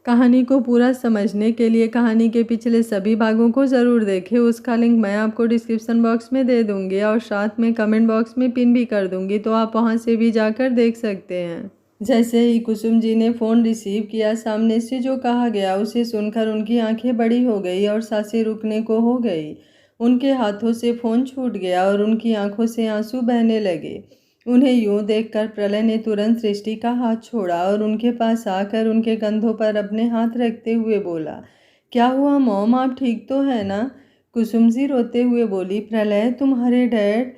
कहानी को पूरा समझने के लिए कहानी के पिछले सभी भागों को ज़रूर देखें। उसका लिंक मैं आपको डिस्क्रिप्शन बॉक्स में दे दूँगी और साथ में कमेंट बॉक्स में पिन भी कर दूँगी, तो आप वहाँ से भी जाकर देख सकते हैं। जैसे ही कुसुम जी ने फ़ोन रिसीव किया, सामने से जो कहा गया उसे सुनकर उनकी आंखें बड़ी हो गई और सांसें रुकने को हो गई। उनके हाथों से फ़ोन छूट गया और उनकी आंखों से आंसू बहने लगे। उन्हें यूं देखकर प्रलय ने तुरंत सृष्टि का हाथ छोड़ा और उनके पास आकर उनके कंधों पर अपने हाथ रखते हुए बोला, क्या हुआ मॉम, आप ठीक तो है ना? कुसुम जी रोते हुए बोली, प्रलय तुम्हारे डैड?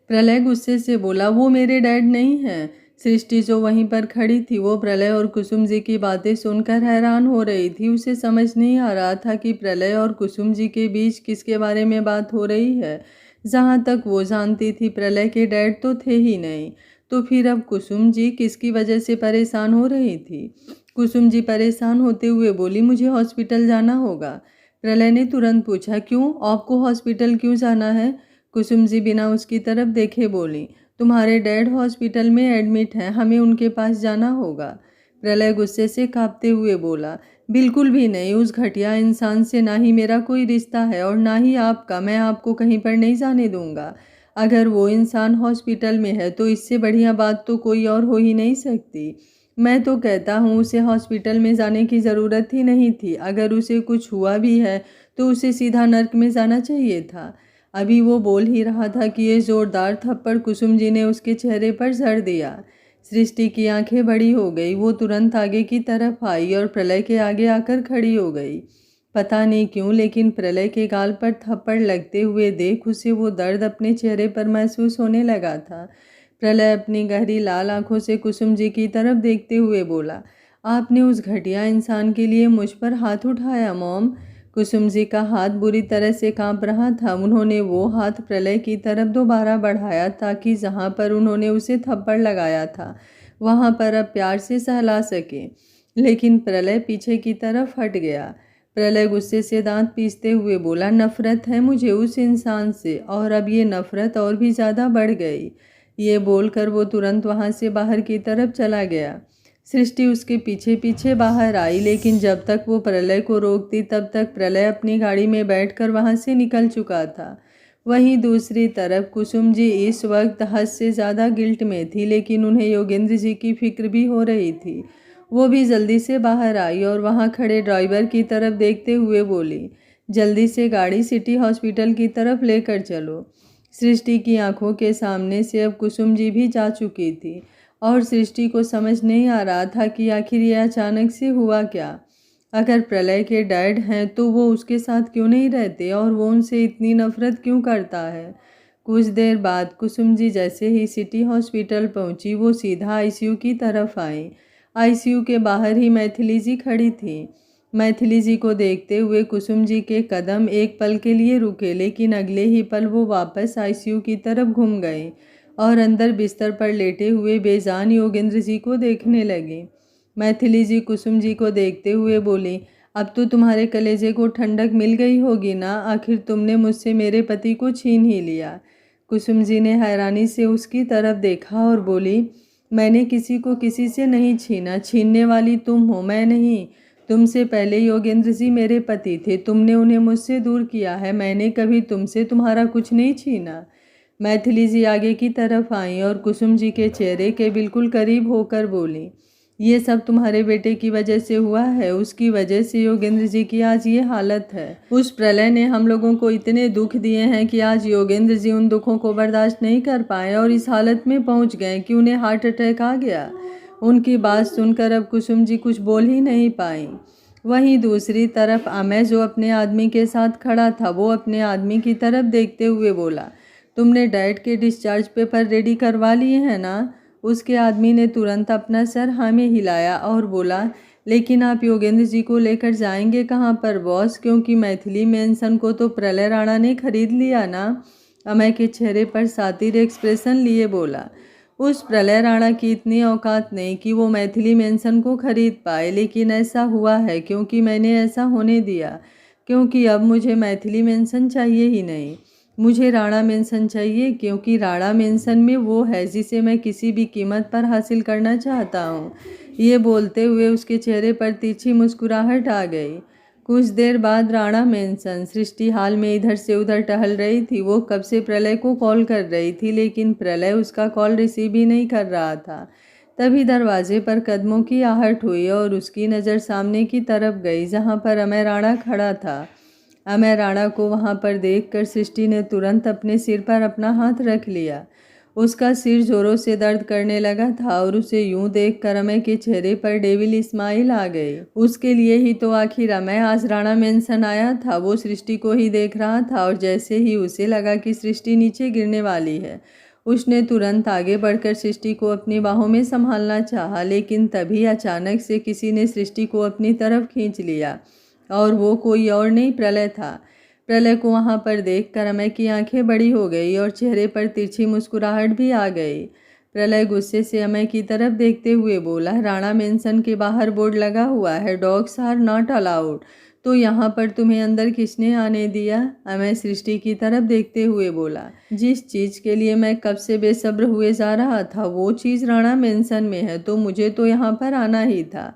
प्रलय गुस्से से बोला, वो मेरे डैड नहीं हैं। सृष्टि जो वहीं पर खड़ी थी वो प्रलय और कुसुम जी की बातें सुनकर हैरान हो रही थी। उसे समझ नहीं आ रहा था कि प्रलय और कुसुम जी के बीच किसके बारे में बात हो रही है। जहाँ तक वो जानती थी प्रलय के डैड तो थे ही नहीं, तो फिर अब कुसुम जी किसकी वजह से परेशान हो रही थी? कुसुम जी परेशान होते हुए बोली, मुझे हॉस्पिटल जाना होगा। प्रलय ने तुरंत पूछा, क्यों, आपको हॉस्पिटल क्यों जाना है? कुसुम जी बिना उसकी तरफ देखे बोली, तुम्हारे डैड हॉस्पिटल में एडमिट हैं, हमें उनके पास जाना होगा। प्रलय गुस्से से कांपते हुए बोला, बिल्कुल भी नहीं, उस घटिया इंसान से ना ही मेरा कोई रिश्ता है और ना ही आपका। मैं आपको कहीं पर नहीं जाने दूंगा। अगर वो इंसान हॉस्पिटल में है तो इससे बढ़िया बात तो कोई और हो ही नहीं सकती। मैं तो कहता हूँ उसे हॉस्पिटल में जाने की ज़रूरत ही नहीं थी। अगर उसे कुछ हुआ भी है तो उसे सीधा नर्क में जाना चाहिए था। अभी वो बोल ही रहा था कि ये जोरदार थप्पड़ कुसुम जी ने उसके चेहरे पर जड़ दिया। सृष्टि की आंखें बड़ी हो गई। वो तुरंत आगे की तरफ आई और प्रलय के आगे आकर खड़ी हो गई। पता नहीं क्यों, लेकिन प्रलय के गाल पर थप्पड़ लगते हुए देख उसे वो दर्द अपने चेहरे पर महसूस होने लगा था। प्रलय अपनी गहरी लाल आंखों से कुसुम जी की तरफ देखते हुए बोला, आपने उस घटिया इंसान के लिए मुझ पर हाथ उठाया मॉम? कुसुम जी का हाथ बुरी तरह से कांप रहा था। उन्होंने वो हाथ प्रलय की तरफ दोबारा बढ़ाया ताकि जहाँ पर उन्होंने उसे थप्पड़ लगाया था वहाँ पर अब प्यार से सहला सके, लेकिन प्रलय पीछे की तरफ हट गया। प्रलय गुस्से से दांत पीसते हुए बोला, नफरत है मुझे उस इंसान से, और अब ये नफरत और भी ज़्यादा बढ़ गई। ये बोलकर वो तुरंत वहाँ से बाहर की तरफ चला गया। सृष्टि उसके पीछे पीछे बाहर आई, लेकिन जब तक वो प्रलय को रोकती तब तक प्रलय अपनी गाड़ी में बैठकर वहाँ से निकल चुका था। वहीं दूसरी तरफ कुसुम जी इस वक्त हद से ज़्यादा गिल्ट में थी, लेकिन उन्हें योगेंद्र जी की फिक्र भी हो रही थी। वो भी जल्दी से बाहर आई और वहाँ खड़े ड्राइवर की तरफ देखते हुए बोली, जल्दी से गाड़ी सिटी हॉस्पिटल की तरफ लेकर चलो। सृष्टि की आंखों के सामने से अब कुसुम जी भी जा चुकी थी और सृष्टि को समझ नहीं आ रहा था कि आखिर ये अचानक से हुआ क्या। अगर प्रलय के डैड हैं तो वो उसके साथ क्यों नहीं रहते और वो उनसे इतनी नफरत क्यों करता है। कुछ देर बाद कुसुम जी जैसे ही सिटी हॉस्पिटल पहुंची वो सीधा आईसीयू की तरफ आई। आईसीयू के बाहर ही मैथिली जी खड़ी थी। मैथिली जी को देखते हुए कुसुम जी के कदम एक पल के लिए रुके, लेकिन अगले ही पल वो वापस आईसीयू की तरफ घूम गए और अंदर बिस्तर पर लेटे हुए बेजान योगेंद्र जी को देखने लगे। मैथिली जी कुसुम जी को देखते हुए बोली, अब तो तुम्हारे कलेजे को ठंडक मिल गई होगी ना, आखिर तुमने मुझसे मेरे पति को छीन ही लिया। कुसुम जी ने हैरानी से उसकी तरफ देखा और बोली, मैंने किसी को किसी से नहीं छीना, छीनने वाली तुम हो, मैं नहीं। तुमसे पहले योगेंद्र जी मेरे पति थे, तुमने उन्हें मुझसे दूर किया है, मैंने कभी तुमसे तुम्हारा कुछ नहीं छीना। मैथिली जी आगे की तरफ आई और कुसुम जी के चेहरे के बिल्कुल करीब होकर बोली, ये सब तुम्हारे बेटे की वजह से हुआ है, उसकी वजह से योगेंद्र जी की आज ये हालत है। उस प्रलय ने हम लोगों को इतने दुख दिए हैं कि आज योगेंद्र जी उन दुखों को बर्दाश्त नहीं कर पाए और इस हालत में पहुंच गए कि उन्हें हार्ट अटैक आ गया। उनकी बात सुनकर अब कुसुम जी कुछ बोल ही नहीं पाई। वहीं दूसरी तरफ अमय जो अपने आदमी के साथ खड़ा था वो अपने आदमी की तरफ देखते हुए बोला, तुमने डैड के डिस्चार्ज पेपर रेडी करवा लिए हैं ना? उसके आदमी ने तुरंत अपना सर हाँ में हिलाया और बोला, लेकिन आप योगेंद्र जी को लेकर जाएंगे कहाँ पर बॉस, क्योंकि मैथिली मेंशन को तो प्रलय राणा ने खरीद लिया ना? अमय के चेहरे पर सातिर एक्सप्रेशन लिए बोला, उस प्रलय राणा की इतनी औकात नहीं कि वो मैथिली मेंशन को खरीद पाए, लेकिन ऐसा हुआ है क्योंकि मैंने ऐसा होने दिया, क्योंकि अब मुझे मैथिली मेंशन चाहिए ही नहीं, मुझे राणा मेंशन चाहिए, क्योंकि राणा मेंशन में वो है जिसे मैं किसी भी कीमत पर हासिल करना चाहता हूँ। ये बोलते हुए उसके चेहरे पर तिरछी मुस्कुराहट आ गई। कुछ देर बाद राणा मेंशन, सृष्टि हाल में इधर से उधर टहल रही थी। वो कब से प्रलय को कॉल कर रही थी, लेकिन प्रलय उसका कॉल रिसीव ही नहीं कर रहा था। तभी दरवाजे पर कदमों की आहट हुई और उसकी नज़र सामने की तरफ गई, जहाँ पर अमय राणा खड़ा था। अमय राणा को वहाँ पर देखकर सृष्टि ने तुरंत अपने सिर पर अपना हाथ रख लिया। उसका सिर जोरों से दर्द करने लगा था और उसे यूं देखकर अमय के चेहरे पर डेविल स्माइल आ गई। उसके लिए ही तो आखिर अमय आज राणा मेंशन आया था। वो सृष्टि को ही देख रहा था और जैसे ही उसे लगा कि सृष्टि नीचे गिरने वाली है, उसने तुरंत आगे बढ़कर सृष्टि को अपनी बाहों में संभालना चाहा, लेकिन तभी अचानक से किसी ने सृष्टि को अपनी तरफ खींच लिया और वो कोई और नहीं, प्रलय था। प्रलय को वहाँ पर देखकर अमय की आंखें बड़ी हो गई और चेहरे पर तिरछी मुस्कुराहट भी आ गई। प्रलय गुस्से से अमय की तरफ देखते हुए बोला, राणा मेंशन के बाहर बोर्ड लगा हुआ है, डॉग्स आर नॉट अलाउड, तो यहाँ पर तुम्हें अंदर किसने आने दिया? अमय सृष्टि की तरफ देखते हुए बोला, जिस चीज़ के लिए मैं कब से बेसब्र हुए जा रहा था वो चीज़ राणा मेंशन में है, तो मुझे तो यहाँ पर आना ही था।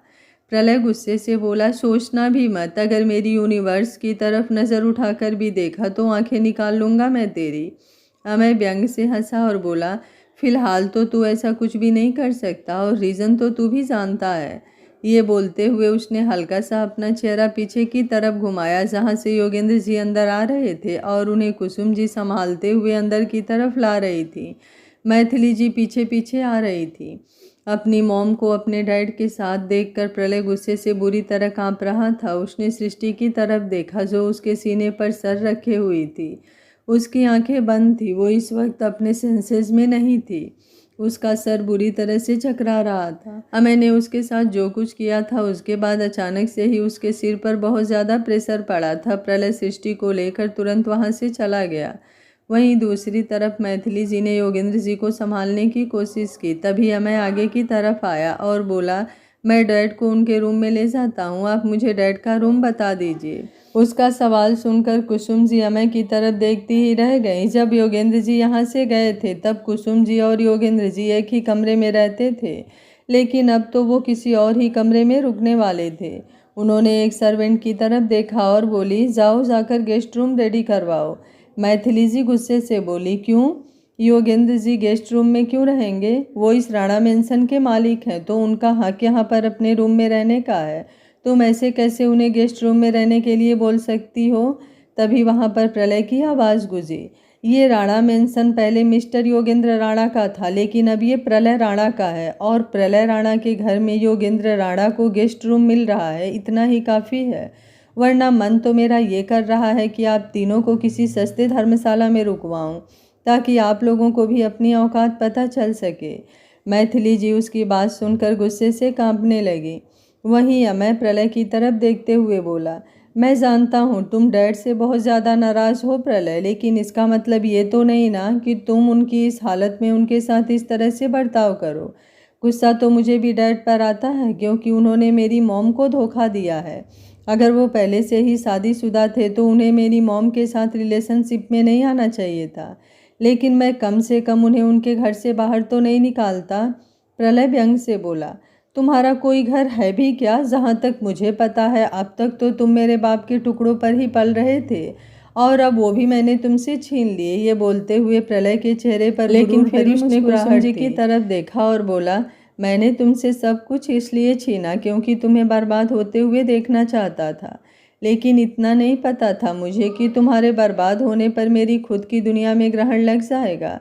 प्रलय गुस्से से बोला, सोचना भी मत, अगर मेरी यूनिवर्स की तरफ नज़र उठाकर भी देखा तो आंखें निकाल लूँगा मैं तेरी। अमय व्यंग से हंसा और बोला, फिलहाल तो तू ऐसा कुछ भी नहीं कर सकता और रीज़न तो तू भी जानता है। ये बोलते हुए उसने हल्का सा अपना चेहरा पीछे की तरफ घुमाया, जहाँ से योगेंद्र जी अंदर आ रहे थे और उन्हें कुसुम जी संभालते हुए अंदर की तरफ ला रही थी। मैथिली जी पीछे पीछे आ रही थी। अपनी मॉम को अपने डैड के साथ देखकर प्रलय गुस्से से बुरी तरह कांप रहा था। उसने सृष्टि की तरफ देखा जो उसके सीने पर सर रखे हुई थी। उसकी आंखें बंद थी, वो इस वक्त अपने सेंसेस में नहीं थी। उसका सर बुरी तरह से चकरा रहा था। अमय ने उसके साथ जो कुछ किया था उसके बाद अचानक से ही उसके सिर पर बहुत ज़्यादा प्रेशर पड़ा था। प्रलय सृष्टि को लेकर तुरंत वहाँ से चला गया। वहीं दूसरी तरफ मैथिली जी ने योगेंद्र जी को संभालने की कोशिश की। तभी अमय आगे की तरफ आया और बोला, मैं डैड को उनके रूम में ले जाता हूँ, आप मुझे डैड का रूम बता दीजिए। उसका सवाल सुनकर कुसुम जी अमय की तरफ देखती ही रह गईं। जब योगेंद्र जी यहाँ से गए थे तब कुसुम जी और योगेंद्र जी एक ही कमरे में रहते थे, लेकिन अब तो वो किसी और ही कमरे में रुकने वाले थे। उन्होंने एक सर्वेंट की तरफ देखा और बोली, जाओ जाकर गेस्ट रूम रेडी करवाओ। मैथिली जी गुस्से से बोली, क्यों? योगेंद्र जी गेस्ट रूम में क्यों रहेंगे? वो इस राणा मेंशन के मालिक हैं, तो उनका हक यहाँ पर अपने रूम में रहने का है। तुम ऐसे कैसे उन्हें गेस्ट रूम में रहने के लिए बोल सकती हो? तभी वहाँ पर प्रलय की आवाज़ गूंजी, ये राणा मेंशन पहले मिस्टर योगेंद्र राणा का था, लेकिन अब ये प्रलय राणा का है और प्रलय राणा के घर में योगेंद्र राणा को गेस्ट रूम मिल रहा है, इतना ही काफ़ी है। वरना मन तो मेरा ये कर रहा है कि आप तीनों को किसी सस्ते धर्मशाला में रुकवाऊं, ताकि आप लोगों को भी अपनी औकात पता चल सके। मैथिली जी उसकी बात सुनकर गुस्से से कांपने लगी। वहीं अमय प्रलय की तरफ देखते हुए बोला, मैं जानता हूँ तुम डैड से बहुत ज़्यादा नाराज़ हो प्रलय, लेकिन इसका मतलब ये तो नहीं ना कि तुम उनकी इस हालत में उनके साथ इस तरह से बर्ताव करो। गुस्सा तो मुझे भी डैड पर आता है, क्योंकि उन्होंने मेरी मॉम को धोखा दिया है। अगर वो पहले से ही शादीशुदा थे तो उन्हें मेरी मॉम के साथ रिलेशनशिप में नहीं आना चाहिए था, लेकिन मैं कम से कम उन्हें उनके घर से बाहर तो नहीं निकालता। प्रलय व्यंग से बोला, तुम्हारा कोई घर है भी क्या? जहाँ तक मुझे पता है अब तक तो तुम मेरे बाप के टुकड़ों पर ही पल रहे थे और अब वो भी मैंने तुमसे छीन लिए। ये बोलते हुए प्रलय के चेहरे पर लेकिन फिर उसने कुसुम जी की तरफ देखा और बोला, मैंने तुमसे सब कुछ इसलिए छीना क्योंकि तुम्हें बर्बाद होते हुए देखना चाहता था, लेकिन इतना नहीं पता था मुझे कि तुम्हारे बर्बाद होने पर मेरी खुद की दुनिया में ग्रहण लग जाएगा।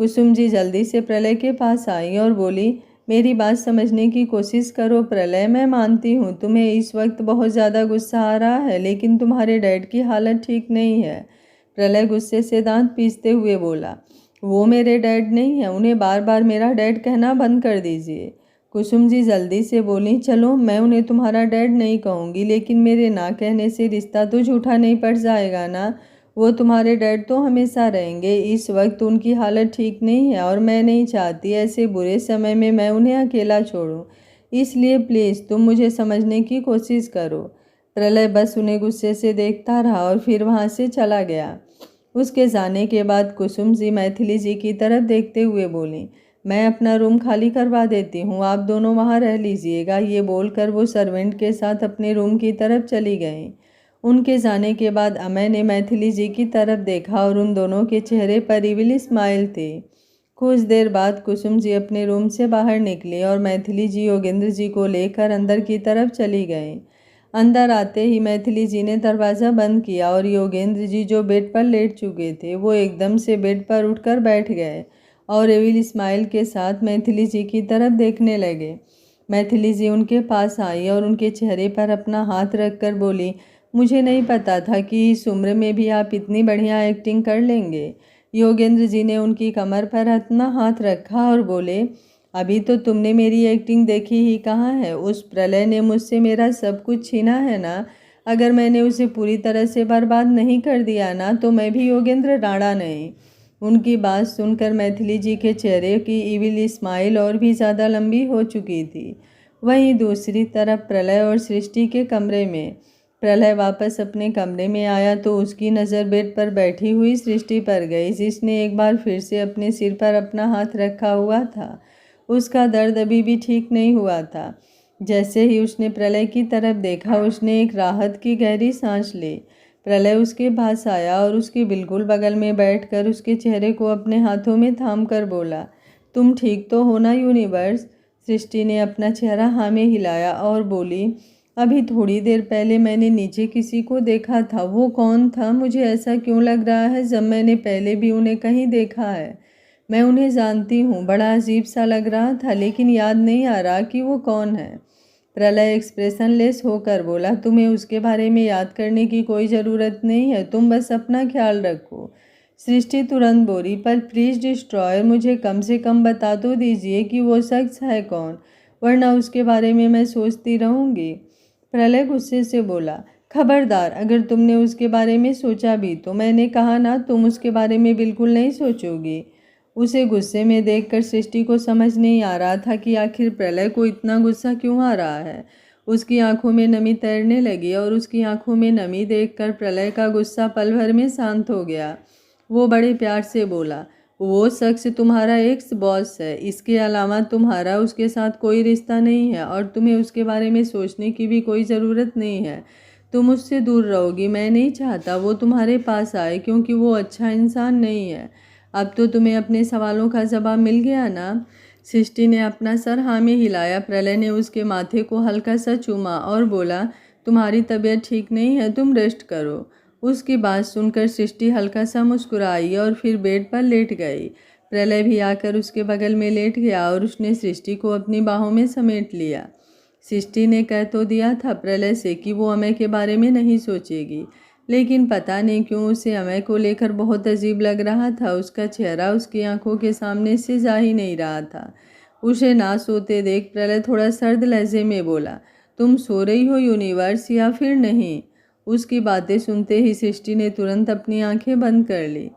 कुसुम जी जल्दी से प्रलय के पास आई और बोली, मेरी बात समझने की कोशिश करो प्रलय, मैं मानती हूँ तुम्हें इस वक्त बहुत ज़्यादा गुस्सा आ रहा है, लेकिन तुम्हारे डैड की हालत ठीक नहीं है। प्रलय गुस्से से दांत पीसते हुए बोला, वो मेरे डैड नहीं है, उन्हें बार बार मेरा डैड कहना बंद कर दीजिए। कुसुम जी जल्दी से बोली, चलो मैं उन्हें तुम्हारा डैड नहीं कहूँगी, लेकिन मेरे ना कहने से रिश्ता तो झूठा नहीं पड़ जाएगा ना। वो तुम्हारे डैड तो हमेशा रहेंगे। इस वक्त उनकी हालत ठीक नहीं है और मैं नहीं चाहती ऐसे बुरे समय में मैं उन्हें अकेला छोड़ूं, इसलिए प्लीज़ तुम मुझे समझने की कोशिश करो। प्रलय बस उन्हें गुस्से से देखता रहा और फिर वहाँ से चला गया। उसके जाने के बाद कुसुम जी मैथिली जी की तरफ देखते हुए बोली, मैं अपना रूम खाली करवा देती हूँ, आप दोनों वहाँ रह लीजिएगा। ये बोलकर वो सर्वेंट के साथ अपने रूम की तरफ चली गईं। उनके जाने के बाद अमय ने मैथिली जी की तरफ देखा और उन दोनों के चेहरे पर इविल स्माइल थी। कुछ देर बाद कुसुम जी अपने रूम से बाहर निकली और मैथिली जी योगेंद्र जी को लेकर अंदर की तरफ चली गईं। अंदर आते ही मैथिली जी ने दरवाज़ा बंद किया और योगेंद्र जी जो बेड पर लेट चुके थे वो एकदम से बेड पर उठकर बैठ गए और एविल स्माइल के साथ मैथिली जी की तरफ देखने लगे। मैथिली जी उनके पास आई और उनके चेहरे पर अपना हाथ रखकर बोली, मुझे नहीं पता था कि इस उम्र में भी आप इतनी बढ़िया एक्टिंग कर लेंगे। योगेंद्र जी ने उनकी कमर पर अपना हाथ रखा और बोले, अभी तो तुमने मेरी एक्टिंग देखी ही कहाँ है। उस प्रलय ने मुझसे मेरा सब कुछ छीना है ना। अगर मैंने उसे पूरी तरह से बर्बाद नहीं कर दिया ना तो मैं भी योगेंद्र राणा नहीं। उनकी बात सुनकर मैथिली जी के चेहरे की इविल स्माइल और भी ज़्यादा लंबी हो चुकी थी। वहीं दूसरी तरफ प्रलय और सृष्टि के कमरे में प्रलय वापस अपने कमरे में आया तो उसकी नज़र बेड पर बैठी हुई सृष्टि पर गई, जिसने एक बार फिर से अपने सिर पर अपना हाथ रखा हुआ था। उसका दर्द अभी भी ठीक नहीं हुआ था। जैसे ही उसने प्रलय की तरफ देखा उसने एक राहत की गहरी सांस ली। प्रलय उसके पास आया और उसके बिल्कुल बगल में बैठकर उसके चेहरे को अपने हाथों में थाम कर बोला, तुम ठीक तो हो ना यूनिवर्स। सृष्टि ने अपना चेहरा हाँ में हिलाया और बोली, अभी थोड़ी देर पहले मैंने नीचे किसी को देखा था। वो कौन था? मुझे ऐसा क्यों लग रहा है जब मैंने पहले भी उन्हें कहीं देखा है। मैं उन्हें जानती हूँ। बड़ा अजीब सा लग रहा था लेकिन याद नहीं आ रहा कि वो कौन है। प्रलय एक्सप्रेशनलेस होकर बोला, तुम्हें उसके बारे में याद करने की कोई ज़रूरत नहीं है, तुम बस अपना ख्याल रखो। सृष्टि तुरंत बोली, पर प्लीज डिस्ट्रॉयर मुझे कम से कम बता तो दीजिए कि वो शख्स है कौन, वरना उसके बारे में मैं सोचती रहूँगी। प्रलय गुस्से से बोला, खबरदार अगर तुमने उसके बारे में सोचा भी तो मैंने कहा ना तुम उसके बारे में बिल्कुल नहीं सोचोगी। उसे गुस्से में देखकर सृष्टि को समझ नहीं आ रहा था कि आखिर प्रलय को इतना गुस्सा क्यों आ रहा है। उसकी आंखों में नमी तैरने लगी और उसकी आंखों में नमी देखकर प्रलय का गुस्सा पल भर में शांत हो गया। वो बड़े प्यार से बोला, वो शख्स तुम्हारा एक्स बॉस है, इसके अलावा तुम्हारा उसके साथ कोई रिश्ता नहीं है और तुम्हें उसके बारे में सोचने की भी कोई ज़रूरत नहीं है। तुम उससे दूर रहोगी। मैं नहीं चाहता वो तुम्हारे पास आए क्योंकि वो अच्छा इंसान नहीं है। अब तो तुम्हें अपने सवालों का जवाब मिल गया ना। सृष्टि ने अपना सर हाँ में हिलाया। प्रलय ने उसके माथे को हल्का सा चूमा और बोला, तुम्हारी तबीयत ठीक नहीं है, तुम रेस्ट करो। उसकी बात सुनकर सृष्टि हल्का सा मुस्कुराई और फिर बेड पर लेट गई। प्रलय भी आकर उसके बगल में लेट गया और उसने सृष्टि को अपनी बाहों में समेट लिया। सृष्टि ने कह तो दिया था प्रलय से कि वो अमय के बारे में नहीं सोचेगी, लेकिन पता नहीं क्यों उसे अमय को लेकर बहुत अजीब लग रहा था। उसका चेहरा उसकी आंखों के सामने से जा ही नहीं रहा था। उसे ना सोते देख प्रलय थोड़ा सर्द लहजे में बोला, तुम सो रही हो यूनिवर्स या फिर नहीं। उसकी बातें सुनते ही सृष्टि ने तुरंत अपनी आंखें बंद कर ली।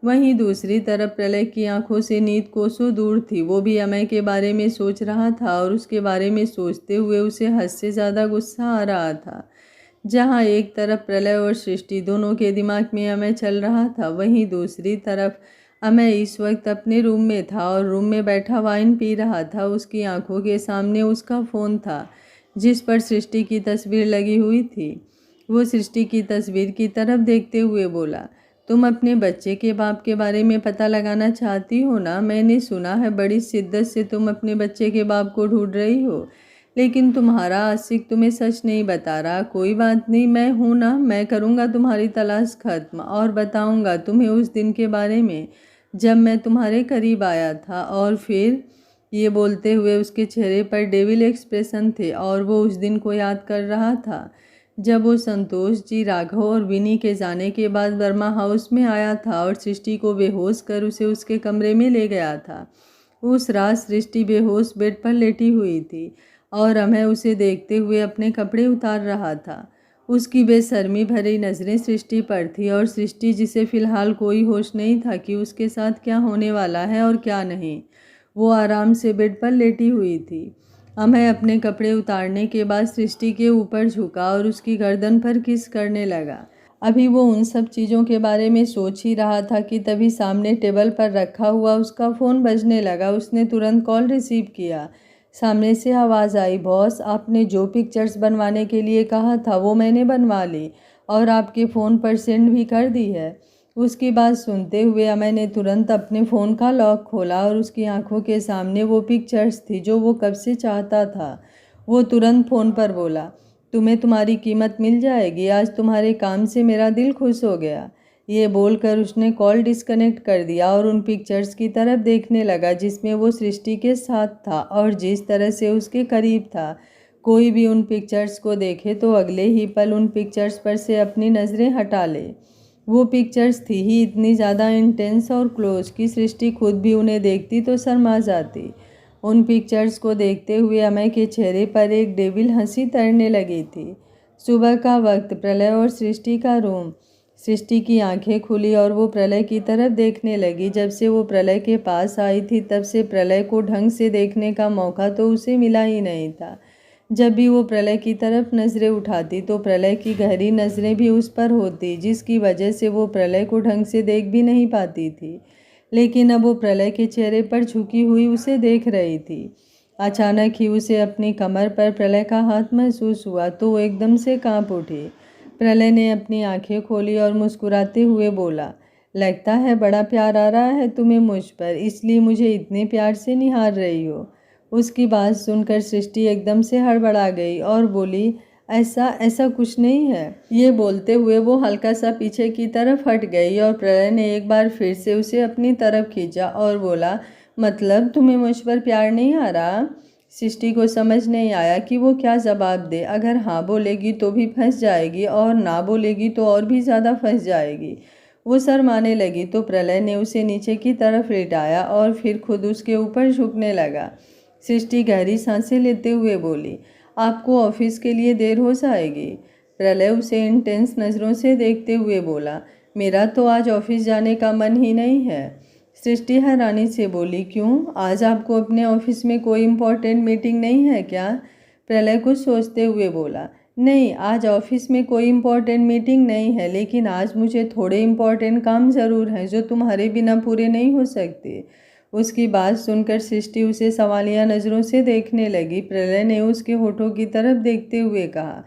वहीं दूसरी तरफ प्रलय की आंखों से नींद कोसों दूर थी। वो भी अमय के बारे में सोच रहा था और उसके बारे में सोचते हुए उसे हद से ज़्यादा गुस्सा आ रहा था। जहाँ एक तरफ प्रलय और सृष्टि दोनों के दिमाग में अमय चल रहा था, वहीं दूसरी तरफ अमय इस वक्त अपने रूम में था और रूम में बैठा वाइन पी रहा था। उसकी आंखों के सामने उसका फ़ोन था जिस पर सृष्टि की तस्वीर लगी हुई थी। वो सृष्टि की तस्वीर की तरफ देखते हुए बोला, तुम अपने बच्चे के बाप के बारे में पता लगाना चाहती हो ना। मैंने सुना है बड़ी शिद्दत से तुम अपने बच्चे के बाप को ढूंढ रही हो, लेकिन तुम्हारा आशिक तुम्हें सच नहीं बता रहा। कोई बात नहीं, मैं हूँ ना, मैं करूँगा तुम्हारी तलाश खत्म और बताऊँगा तुम्हें उस दिन के बारे में जब मैं तुम्हारे करीब आया था। और फिर ये बोलते हुए उसके चेहरे पर डेविल एक्सप्रेशन थे और वो उस दिन को याद कर रहा था जब वो संतोष जी, राघव और विनी के जाने के बाद वर्मा हाउस में आया था और सृष्टि को बेहोश कर उसे उसके कमरे में ले गया था। उस रात सृष्टि बेहोश बेड पर लेटी हुई थी और अमय उसे देखते हुए अपने कपड़े उतार रहा था। उसकी बेशर्मी भरी नज़रें सृष्टि पर थी और सृष्टि, जिसे फिलहाल कोई होश नहीं था कि उसके साथ क्या होने वाला है और क्या नहीं, वो आराम से बेड पर लेटी हुई थी। अमय अपने कपड़े उतारने के बाद सृष्टि के ऊपर झुका और उसकी गर्दन पर किस करने लगा। अभी वो उन सब चीज़ों के बारे में सोच ही रहा था कि तभी सामने टेबल पर रखा हुआ उसका फ़ोन बजने लगा। उसने तुरंत कॉल रिसीव किया। सामने से आवाज़ आई, बॉस आपने जो पिक्चर्स बनवाने के लिए कहा था वो मैंने बनवा ली और आपके फ़ोन पर सेंड भी कर दी है। उसकी बात सुनते हुए अमय ने तुरंत अपने फ़ोन का लॉक खोला और उसकी आंखों के सामने वो पिक्चर्स थी जो वो कब से चाहता था। वो तुरंत फ़ोन पर बोला, तुम्हें तुम्हारी कीमत मिल जाएगी, आज तुम्हारे काम से मेरा दिल खुश हो गया। ये बोलकर उसने कॉल डिस्कनेक्ट कर दिया और उन पिक्चर्स की तरफ देखने लगा जिसमें वो सृष्टि के साथ था और जिस तरह से उसके करीब था। कोई भी उन पिक्चर्स को देखे तो अगले ही पल उन पिक्चर्स पर से अपनी नज़रें हटा ले। वो पिक्चर्स थी ही इतनी ज़्यादा इंटेंस और क्लोज कि सृष्टि खुद भी उन्हें देखती तो शर्मा जाती। उन पिक्चर्स को देखते हुए अमय के चेहरे पर एक डेविल हंसी तैरने लगी थी। सुबह का वक्त, प्रलय और सृष्टि का रूम। सृष्टि की आंखें खुली और वो प्रलय की तरफ देखने लगी। जब से वो प्रलय के पास आई थी तब से प्रलय को ढंग से देखने का मौका तो उसे मिला ही नहीं था। जब भी वो प्रलय की तरफ नज़रें उठाती तो प्रलय की गहरी नज़रें भी उस पर होती, जिसकी वजह से वो प्रलय को ढंग से देख भी नहीं पाती थी। लेकिन अब वो प्रलय के चेहरे पर झुकी हुई उसे देख रही थी। अचानक ही उसे अपनी कमर पर प्रलय का हाथ महसूस हुआ तो वो एकदम से कांप उठी। प्रलय ने अपनी आंखें खोली और मुस्कुराते हुए बोला, लगता है बड़ा प्यार आ रहा है तुम्हें मुझ पर, इसलिए मुझे इतने प्यार से निहार रही हो। उसकी बात सुनकर सृष्टि एकदम से हड़बड़ा गई और बोली, ऐसा ऐसा कुछ नहीं है। ये बोलते हुए वो हल्का सा पीछे की तरफ हट गई और प्रलय ने एक बार फिर से उसे अपनी तरफ खींचा और बोला, मतलब तुम्हें मुझ पर प्यार नहीं आ रहा? सृष्टि को समझ नहीं आया कि वो क्या जवाब दे। अगर हाँ बोलेगी तो भी फंस जाएगी और ना बोलेगी तो और भी ज़्यादा फंस जाएगी। वो शर्माने लगी तो प्रलय ने उसे नीचे की तरफ लेटाया और फिर खुद उसके ऊपर झुकने लगा। सृष्टि गहरी सांसें लेते हुए बोली, आपको ऑफिस के लिए देर हो जाएगी। प्रलय उसे इंटेंस नज़रों से देखते हुए बोला, मेरा तो आज ऑफिस जाने का मन ही नहीं है। सृष्टि हैरानी से बोली, क्यों, आज आपको अपने ऑफिस में कोई इम्पोर्टेंट मीटिंग नहीं है क्या? प्रलय कुछ सोचते हुए बोला, नहीं, आज ऑफिस में कोई इम्पोर्टेंट मीटिंग नहीं है, लेकिन आज मुझे थोड़े इम्पोर्टेंट काम ज़रूर हैं जो तुम्हारे बिना पूरे नहीं हो सकते। उसकी बात सुनकर सृष्टि उसे सवालिया नज़रों से देखने लगी। प्रलय ने उसके होठों की तरफ देखते हुए कहा,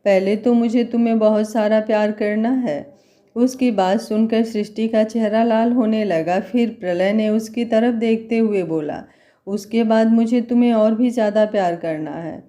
पहले तो मुझे तुम्हें बहुत सारा प्यार करना है। उसकी बात सुनकर सृष्टि का चेहरा लाल होने लगा। फिर प्रलय ने उसकी तरफ देखते हुए बोला, उसके बाद मुझे तुम्हें और भी ज़्यादा प्यार करना है।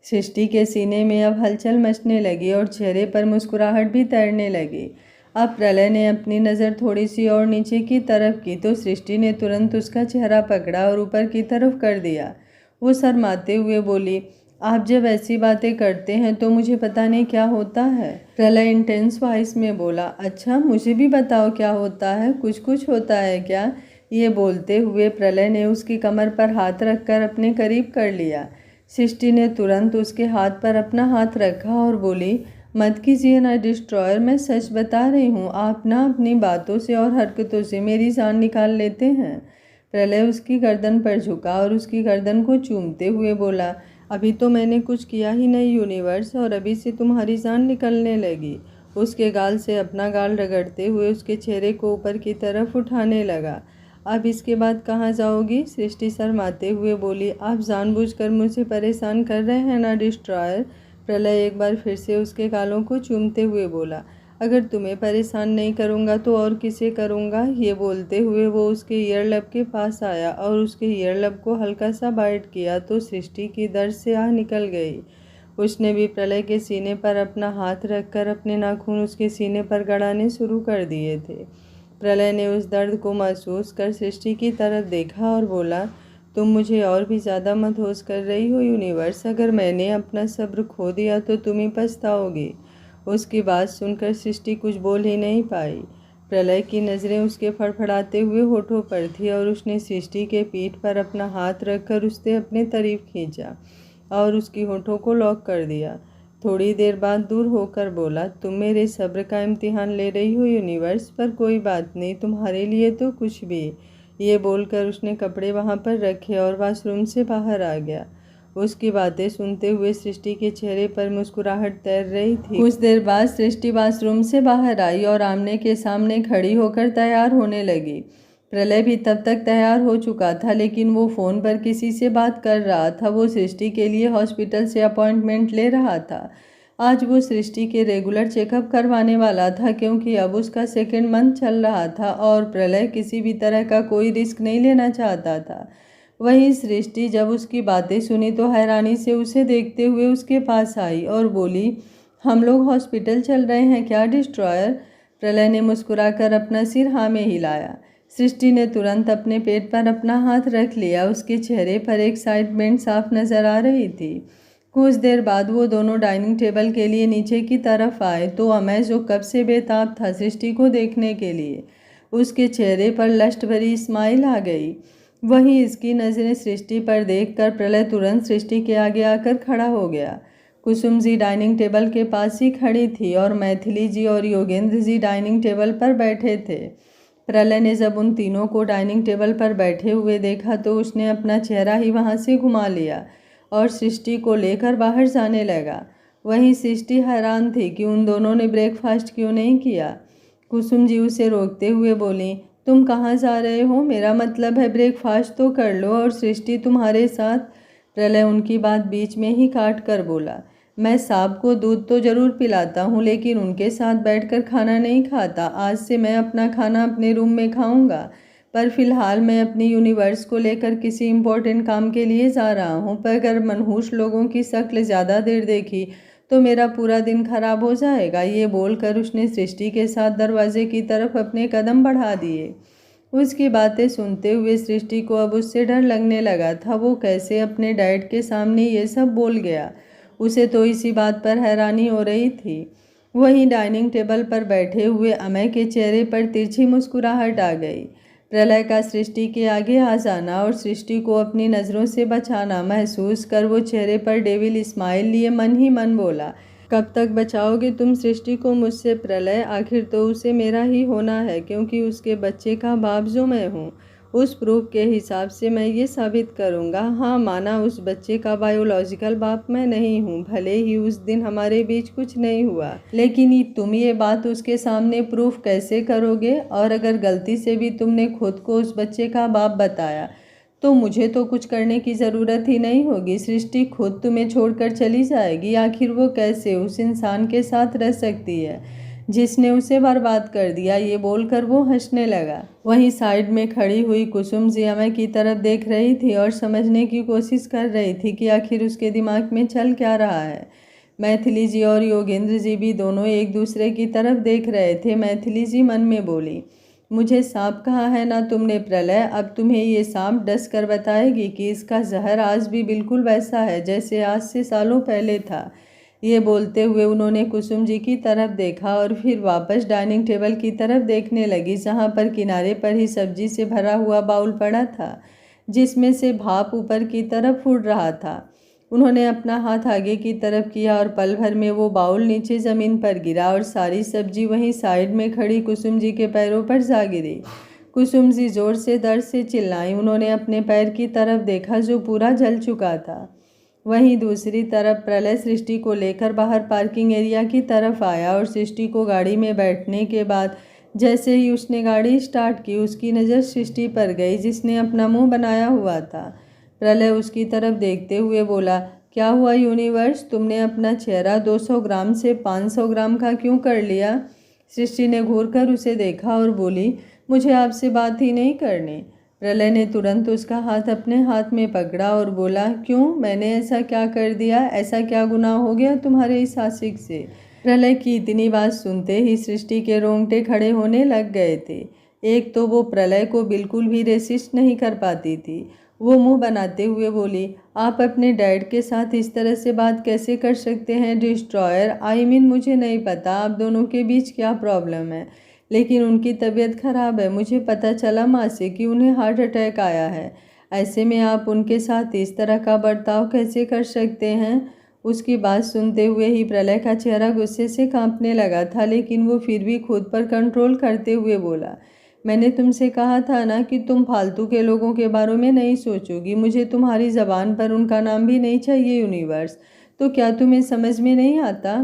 सृष्टि के सीने में अब हलचल मचने लगी और चेहरे पर मुस्कुराहट भी तैरने लगी। अब प्रलय ने अपनी नज़र थोड़ी सी और नीचे की तरफ की तो सृष्टि ने तुरंत उसका चेहरा पकड़ा और ऊपर की तरफ कर दिया। वो शर्माते हुए बोली, आप जब ऐसी बातें करते हैं तो मुझे पता नहीं क्या होता है। प्रलय इंटेंस वॉइस में बोला, अच्छा मुझे भी बताओ क्या होता है, कुछ कुछ होता है क्या? ये बोलते हुए प्रलय ने उसकी कमर पर हाथ रखकर अपने करीब कर लिया। सृष्टि ने तुरंत उसके हाथ पर अपना हाथ रखा और बोली, मत कीजिए ना डिस्ट्रॉयर, मैं सच बता रही हूँ, आप ना अपनी बातों से और हरकतों से मेरी जान निकाल लेते हैं। प्रलय उसकी गर्दन पर झुका और उसकी गर्दन को चूमते हुए बोला, अभी तो मैंने कुछ किया ही नहीं यूनिवर्स, और अभी से तुम्हारी जान निकलने लगी। उसके गाल से अपना गाल रगड़ते हुए उसके चेहरे को ऊपर की तरफ उठाने लगा। अब इसके बाद कहाँ जाओगी? सृष्टि शर्माते हुए बोली, आप जानबूझकर मुझे परेशान कर रहे हैं ना डिस्ट्रॉयर। प्रलय एक बार फिर से उसके गालों को चूमते हुए बोला, अगर तुम्हें परेशान नहीं करूँगा तो और किसे करूँगा? ये बोलते हुए वो उसके ईयरलब के पास आया और उसके ईयरलब को हल्का सा बाइट किया तो सृष्टि की दर्द से आह निकल गई। उसने भी प्रलय के सीने पर अपना हाथ रखकर अपने नाखून उसके सीने पर गड़ाने शुरू कर दिए थे। प्रलय ने उस दर्द को महसूस कर सृष्टि की तरफ देखा और बोला, तुम मुझे और भी ज़्यादा मदहोश कर रही हो यूनिवर्स, अगर मैंने अपना सब्र खो दिया तो तुम ही पछताओगी। उसकी बात सुनकर सृष्टि कुछ बोल ही नहीं पाई। प्रलय की नज़रें उसके फड़फड़ाते हुए होठों पर थी और उसने सृष्टि के पीठ पर अपना हाथ रखकर उससे अपने करीब खींचा और उसकी होठों को लॉक कर दिया। थोड़ी देर बाद दूर होकर बोला, तुम मेरे सब्र का इम्तिहान ले रही हो यूनिवर्स, पर कोई बात नहीं, तुम्हारे लिए तो कुछ भी। ये बोलकर उसने कपड़े वहाँ पर रखे और वॉशरूम से बाहर आ गया। उसकी बातें सुनते हुए सृष्टि के चेहरे पर मुस्कुराहट तैर रही थी। कुछ देर बाद सृष्टि बाथरूम से बाहर आई और आमने के सामने खड़ी होकर तैयार होने लगी। प्रलय भी तब तक तैयार हो चुका था, लेकिन वो फ़ोन पर किसी से बात कर रहा था। वो सृष्टि के लिए हॉस्पिटल से अपॉइंटमेंट ले रहा था। आज वो सृष्टि के रेगुलर चेकअप करवाने वाला था, क्योंकि अब उसका सेकेंड मंथ चल रहा था और प्रलय किसी भी तरह का कोई रिस्क नहीं लेना चाहता था। वहीं सृष्टि जब उसकी बातें सुनी तो हैरानी से उसे देखते हुए उसके पास आई और बोली, हम लोग हॉस्पिटल चल रहे हैं क्या डिस्ट्रॉयर? प्रलय ने मुस्कुराकर अपना सिर हाँ में हिलाया। सृष्टि ने तुरंत अपने पेट पर अपना हाथ रख लिया। उसके चेहरे पर एक्साइटमेंट साफ नजर आ रही थी। कुछ देर बाद वो दोनों डाइनिंग टेबल के लिए नीचे की तरफ आए तो अमय, जो कब से बेताब था सृष्टि को देखने के लिए, उसके चेहरे पर लस्ट भरी स्माइल आ गई। वहीं इसकी नज़रें सृष्टि पर देखकर प्रलय तुरंत सृष्टि के आगे आकर खड़ा हो गया। कुसुम जी डाइनिंग टेबल के पास ही खड़ी थी और मैथिली जी और योगेंद्र जी डाइनिंग टेबल पर बैठे थे। प्रलय ने जब उन तीनों को डाइनिंग टेबल पर बैठे हुए देखा तो उसने अपना चेहरा ही वहां से घुमा लिया और सृष्टि को लेकर बाहर जाने लगा। वहीं सृष्टि हैरान थी कि उन दोनों ने ब्रेकफास्ट क्यों नहीं किया। कुसुम जी उसे रोकते हुए बोली, तुम कहाँ जा रहे हो? मेरा मतलब है ब्रेकफास्ट तो कर लो और सृष्टि तुम्हारे साथ। प्रलय उनकी बात बीच में ही काट कर बोला, मैं सांप को दूध तो जरूर पिलाता हूँ, लेकिन उनके साथ बैठकर खाना नहीं खाता। आज से मैं अपना खाना अपने रूम में खाऊंगा, पर फिलहाल मैं अपनी यूनिवर्स को लेकर किसी इम्पोर्टेंट काम के लिए जा रहा हूँ। पर अगर मनहूस लोगों की शक्ल ज़्यादा देर देखी तो मेरा पूरा दिन खराब हो जाएगा। ये बोलकर उसने सृष्टि के साथ दरवाजे की तरफ अपने कदम बढ़ा दिए। उसकी बातें सुनते हुए सृष्टि को अब उससे डर लगने लगा था। वो कैसे अपने डैड के सामने ये सब बोल गया? उसे तो इसी बात पर हैरानी हो रही थी। वहीं डाइनिंग टेबल पर बैठे हुए अमय के चेहरे पर तिरछी मुस्कुराहट आ गई। प्रलय का सृष्टि के आगे आ जाना और सृष्टि को अपनी नज़रों से बचाना महसूस कर वो चेहरे पर डेविल स्माइल लिए मन ही मन बोला, कब तक बचाओगे तुम सृष्टि को मुझसे प्रलय? आखिर तो उसे मेरा ही होना है, क्योंकि उसके बच्चे का बाप जो मैं हूँ, उस प्रूफ के हिसाब से मैं ये साबित करूँगा। हाँ, माना उस बच्चे का बायोलॉजिकल बाप मैं नहीं हूँ, भले ही उस दिन हमारे बीच कुछ नहीं हुआ, लेकिन तुम ये बात उसके सामने प्रूफ कैसे करोगे? और अगर गलती से भी तुमने खुद को उस बच्चे का बाप बताया तो मुझे तो कुछ करने की ज़रूरत ही नहीं होगी। सृष्टि खुद तुम्हें छोड़कर चली जाएगी। आखिर वो कैसे उस इंसान के साथ रह सकती है जिसने उसे बर्बाद कर दिया? ये बोलकर वो हंसने लगा। वहीं साइड में खड़ी हुई कुसुम जी अमय की तरफ देख रही थी और समझने की कोशिश कर रही थी कि आखिर उसके दिमाग में चल क्या रहा है। मैथिली जी और योगेंद्र जी भी दोनों एक दूसरे की तरफ देख रहे थे। मैथिली जी मन में बोली, मुझे सांप कहा है ना तुमने प्रलय? अब तुम्हें ये सांप डस कर बताएगी कि इसका जहर आज भी बिल्कुल वैसा है जैसे आज से सालों पहले था। ये बोलते हुए उन्होंने कुसुम जी की तरफ देखा और फिर वापस डाइनिंग टेबल की तरफ देखने लगी, जहाँ पर किनारे पर ही सब्जी से भरा हुआ बाउल पड़ा था, जिसमें से भाप ऊपर की तरफ उड़ रहा था। उन्होंने अपना हाथ आगे की तरफ किया और पल भर में वो बाउल नीचे ज़मीन पर गिरा और सारी सब्जी वहीं साइड में खड़ी कुसुम जी के पैरों पर जा गिरी। कुसुम जी जोर से दर्द से चिल्लाई। उन्होंने अपने पैर की तरफ देखा जो पूरा जल चुका था। वहीं दूसरी तरफ प्रलय सृष्टि को लेकर बाहर पार्किंग एरिया की तरफ आया और सृष्टि को गाड़ी में बैठने के बाद जैसे ही उसने गाड़ी स्टार्ट की, उसकी नज़र सृष्टि पर गई, जिसने अपना मुंह बनाया हुआ था। प्रलय उसकी तरफ देखते हुए बोला, क्या हुआ यूनिवर्स, तुमने अपना चेहरा 200 ग्राम से 500 ग्राम का क्यों कर लिया? सृष्टि ने घूरकर उसे देखा और बोली, मुझे आपसे बात ही नहीं करनी। प्रलय ने तुरंत उसका हाथ अपने हाथ में पकड़ा और बोला, क्यों? मैंने ऐसा क्या कर दिया? ऐसा क्या गुनाह हो गया तुम्हारे इस आशिक से? प्रलय की इतनी बात सुनते ही सृष्टि के रोंगटे खड़े होने लग गए थे। एक तो वो प्रलय को बिल्कुल भी रेसिस्ट नहीं कर पाती थी। वो मुंह बनाते हुए बोली, आप अपने डैड के साथ इस तरह से बात कैसे कर सकते हैं डिस्ट्रॉयर? आई मीन मुझे नहीं पता आप दोनों के बीच क्या प्रॉब्लम है, लेकिन उनकी तबीयत खराब है। मुझे पता चला माँ से कि उन्हें हार्ट अटैक आया है। ऐसे में आप उनके साथ इस तरह का बर्ताव कैसे कर सकते हैं? उसकी बात सुनते हुए ही प्रलय का चेहरा गुस्से से कांपने लगा था, लेकिन वो फिर भी खुद पर कंट्रोल करते हुए बोला, मैंने तुमसे कहा था ना कि तुम फालतू के लोगों के बारे में नहीं सोचोगी। मुझे तुम्हारी ज़बान पर उनका नाम भी नहीं चाहिए यूनिवर्स। तो क्या तुम्हें समझ में नहीं आता?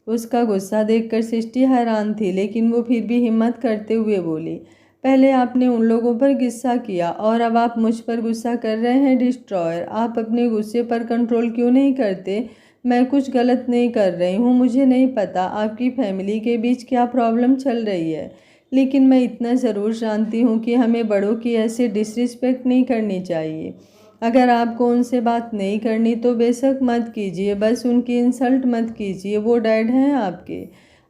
उसका गुस्सा देखकर सृष्टि हैरान थी, लेकिन वो फिर भी हिम्मत करते हुए बोली, पहले आपने उन लोगों पर गुस्सा किया और अब आप मुझ पर गुस्सा कर रहे हैं डिस्ट्रॉयर। आप अपने गुस्से पर कंट्रोल क्यों नहीं करते? मैं कुछ गलत नहीं कर रही हूँ। मुझे नहीं पता आपकी फैमिली के बीच क्या प्रॉब्लम चल रही है, लेकिन मैं इतना ज़रूर जानती हूँ कि हमें बड़ों की ऐसे डिसरिस्पेक्ट नहीं करनी चाहिए। अगर आपको उनसे बात नहीं करनी तो बेशक मत कीजिए, बस उनकी इंसल्ट मत कीजिए। वो डैड हैं आपके,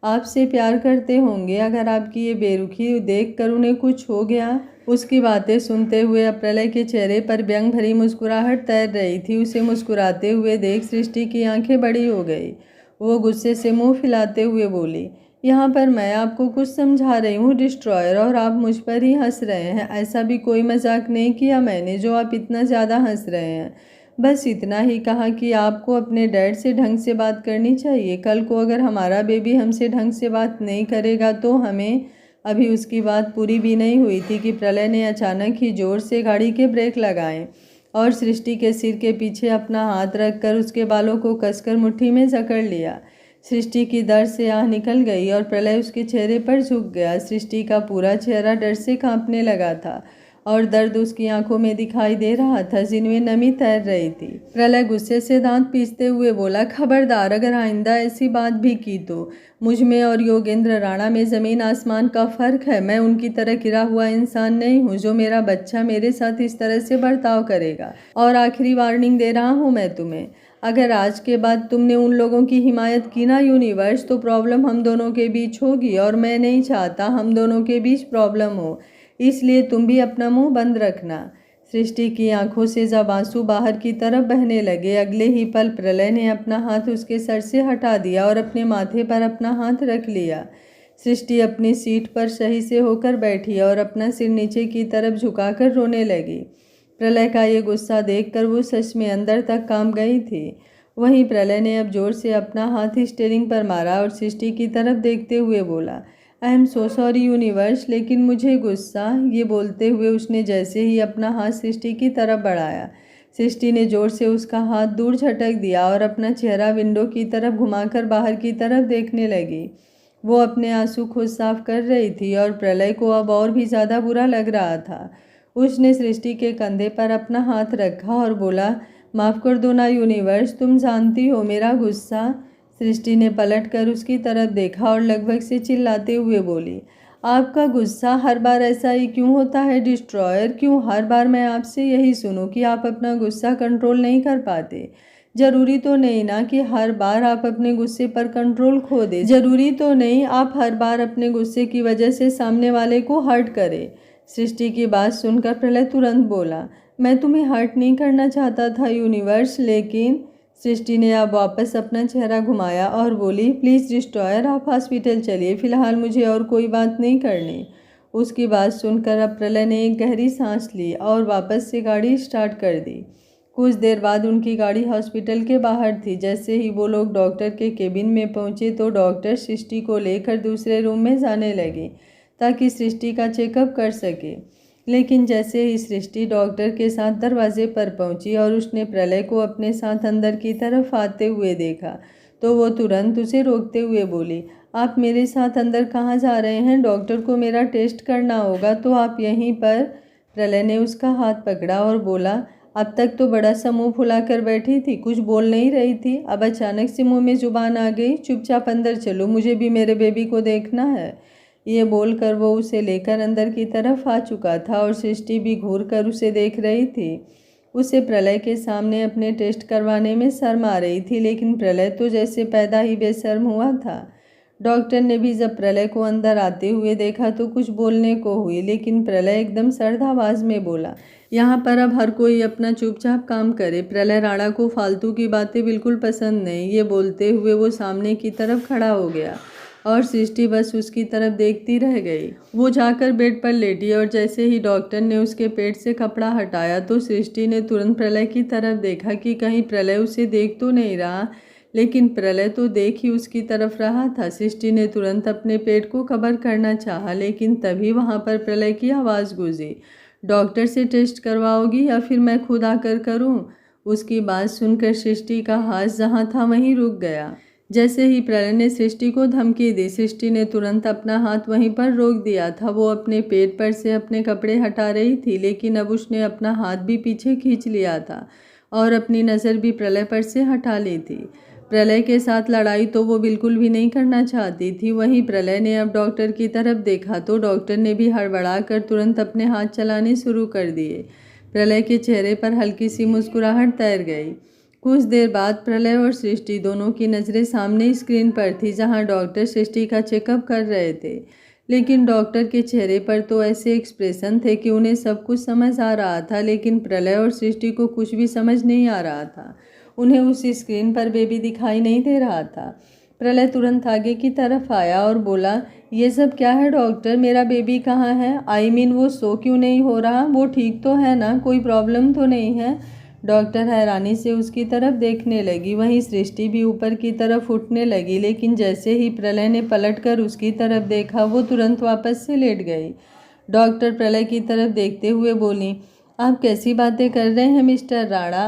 आपसे प्यार करते होंगे। अगर आपकी ये बेरुखी देखकर उन्हें कुछ हो गया। उसकी बातें सुनते हुए अब प्रलय के चेहरे पर व्यंग भरी मुस्कुराहट तैर रही थी। उसे मुस्कुराते हुए देख सृष्टि की आंखें बड़ी हो गई। वो गुस्से से मुंह फैलाते हुए बोली, यहाँ पर मैं आपको कुछ समझा रही हूँ डिस्ट्रॉयर, और आप मुझ पर ही हंस रहे हैं। ऐसा भी कोई मजाक नहीं किया मैंने जो आप इतना ज़्यादा हंस रहे हैं। बस इतना ही कहा कि आपको अपने डैड से ढंग से बात करनी चाहिए। कल को अगर हमारा बेबी हमसे ढंग से बात नहीं करेगा तो हमें। अभी उसकी बात पूरी भी नहीं हुई थी कि प्रलय ने अचानक ही जोर से गाड़ी के ब्रेक लगाए और सृष्टि के सिर के पीछे अपना हाथ रखकर उसके बालों को कसकर मुट्ठी में जकड़ लिया। सृष्टि की दर्द से आह निकल गई और प्रलय उसके चेहरे पर झुक गया। सृष्टि का पूरा चेहरा डर से कांपने लगा था और दर्द उसकी आंखों में दिखाई दे रहा था, जिनमें नमी तैर रही थी। प्रलय गुस्से से दांत पीसते हुए बोला, खबरदार, अगर आइंदा ऐसी बात भी की तो मुझ में और योगेंद्र राणा में ज़मीन आसमान का फ़र्क है। मैं उनकी तरह गिरा हुआ इंसान नहीं हूँ जो मेरा बच्चा मेरे साथ इस तरह से बर्ताव करेगा। और आखिरी वार्निंग दे रहा हूँ मैं तुम्हें, अगर आज के बाद तुमने उन लोगों की हिमायत की ना यूनिवर्स, तो प्रॉब्लम हम दोनों के बीच होगी और मैं नहीं चाहता हम दोनों के बीच प्रॉब्लम हो। इसलिए तुम भी अपना मुंह बंद रखना। सृष्टि की आंखों से जब आंसू बाहर की तरफ बहने लगे, अगले ही पल प्रलय ने अपना हाथ उसके सर से हटा दिया और अपने माथे पर अपना हाथ रख लिया। सृष्टि अपनी सीट पर सही से होकर बैठी और अपना सिर नीचे की तरफ झुकाकर रोने लगी। प्रलय का ये गुस्सा देखकर वो सच में अंदर तक कांप गई थी। वहीं प्रलय ने अब जोर से अपना हाथ स्टीयरिंग पर मारा और सृष्टि की तरफ देखते हुए बोला, I am so sorry universe, लेकिन मुझे गुस्सा। ये बोलते हुए उसने जैसे ही अपना हाथ सृष्टि की तरफ बढ़ाया, सृष्टि ने जोर से उसका हाथ दूर झटक दिया और अपना चेहरा विंडो की तरफ घुमाकर बाहर की तरफ देखने लगी। वो अपने आंसू खुद साफ कर रही थी और प्रलय को अब और भी ज़्यादा बुरा लग रहा था। उसने सृष्टि के कंधे पर अपना हाथ रखा और बोला, माफ़ कर दो ना यूनिवर्स, तुम जानती हो मेरा गुस्सा। सृष्टि ने पलटकर उसकी तरफ देखा और लगभग से चिल्लाते हुए बोली, आपका गुस्सा हर बार ऐसा ही क्यों होता है डिस्ट्रॉयर? क्यों हर बार मैं आपसे यही सुनूं कि आप अपना गुस्सा कंट्रोल नहीं कर पाते? ज़रूरी तो नहीं ना कि हर बार आप अपने गुस्से पर कंट्रोल खो दें। ज़रूरी तो नहीं आप हर बार अपने गुस्से की वजह से सामने वाले को हर्ट करें। सृष्टि की बात सुनकर प्रलय तुरंत बोला, मैं तुम्हें हर्ट नहीं करना चाहता था यूनिवर्स, लेकिन। सृष्टि ने अब वापस अपना चेहरा घुमाया और बोली, प्लीज़ डिस्ट्रॉयर, आप हॉस्पिटल चलिए, फिलहाल मुझे और कोई बात नहीं करनी। उसकी बात सुनकर अब प्रलय ने एक गहरी सांस ली और वापस से गाड़ी स्टार्ट कर दी। कुछ देर बाद उनकी गाड़ी हॉस्पिटल के बाहर थी। जैसे ही वो लोग डॉक्टर के केबिन में पहुंचे तो डॉक्टर सृष्टि को लेकर दूसरे रूम में जाने लगे ताकि सृष्टि का चेकअप कर सके। लेकिन जैसे ही सृष्टि डॉक्टर के साथ दरवाजे पर पहुंची और उसने प्रलय को अपने साथ अंदर की तरफ आते हुए देखा तो वो तुरंत उसे रोकते हुए बोली, आप मेरे साथ अंदर कहाँ जा रहे हैं? डॉक्टर को मेरा टेस्ट करना होगा, तो आप यहीं पर। प्रलय ने उसका हाथ पकड़ा और बोला, अब तक तो बड़ा सा मुँह फुलाकर बैठी थी, कुछ बोल नहीं रही थी, अब अचानक से मुँह में जुबान आ गई। चुपचाप अंदर चलो, मुझे भी मेरे बेबी को देखना है। ये बोलकर वो उसे लेकर अंदर की तरफ आ चुका था और सृष्टि भी घूर कर उसे देख रही थी। उसे प्रलय के सामने अपने टेस्ट करवाने में शर्म आ रही थी, लेकिन प्रलय तो जैसे पैदा ही बेशर्म हुआ था। डॉक्टर ने भी जब प्रलय को अंदर आते हुए देखा तो कुछ बोलने को हुई, लेकिन प्रलय एकदम सर्द आवाज़ में बोला, यहाँ पर अब हर कोई अपना चुपचाप काम करे। प्रलय राणा को फालतू की बातें बिल्कुल पसंद नहीं। ये बोलते हुए वो सामने की तरफ खड़ा हो गया और सृष्टि बस उसकी तरफ देखती रह गई। वो जाकर बेड पर लेटी और जैसे ही डॉक्टर ने उसके पेट से कपड़ा हटाया तो सृष्टि ने तुरंत प्रलय की तरफ देखा कि कहीं प्रलय उसे देख तो नहीं रहा, लेकिन प्रलय तो देख ही उसकी तरफ रहा था। सृष्टि ने तुरंत अपने पेट को कवर करना चाहा, लेकिन तभी वहाँ पर प्रलय की आवाज़ गूंजी, डॉक्टर से टेस्ट करवाओगी या फिर मैं खुद आकर करूँ? उसकी बात सुनकर सृष्टि का हाथ जहाँ था वहीं रुक गया। जैसे ही प्रलय ने सृष्टि को धमकी दी, सृष्टि ने तुरंत अपना हाथ वहीं पर रोक दिया था। वो अपने पेट पर से अपने कपड़े हटा रही थी, लेकिन अब उसने अपना हाथ भी पीछे खींच लिया था और अपनी नज़र भी प्रलय पर से हटा ली थी। प्रलय के साथ लड़ाई तो वो बिल्कुल भी नहीं करना चाहती थी। वहीं प्रलय ने अब डॉक्टर की तरफ देखा तो डॉक्टर ने भी हड़बड़ा कर तुरंत अपने हाथ चलाने शुरू कर दिए। प्रलय के चेहरे पर हल्की सी मुस्कुराहट तैर गई। कुछ देर बाद प्रलय और सृष्टि दोनों की नज़रें सामने स्क्रीन पर थी, जहां डॉक्टर सृष्टि का चेकअप कर रहे थे। लेकिन डॉक्टर के चेहरे पर तो ऐसे एक्सप्रेशन थे कि उन्हें सब कुछ समझ आ रहा था, लेकिन प्रलय और सृष्टि को कुछ भी समझ नहीं आ रहा था। उन्हें उस स्क्रीन पर बेबी दिखाई नहीं दे रहा था। प्रलय तुरंत आगे की तरफ आया और बोला, ये सब क्या है डॉक्टर? मेरा बेबी कहाँ है? वो सो क्यों नहीं हो रहा? वो ठीक तो है ना? कोई प्रॉब्लम तो नहीं है? डॉक्टर हैरानी से उसकी तरफ देखने लगी। वहीं सृष्टि भी ऊपर की तरफ उठने लगी, लेकिन जैसे ही प्रलय ने पलटकर उसकी तरफ देखा, वो तुरंत वापस से लेट गई। डॉक्टर प्रलय की तरफ देखते हुए बोली, आप कैसी बातें कर रहे हैं मिस्टर राणा?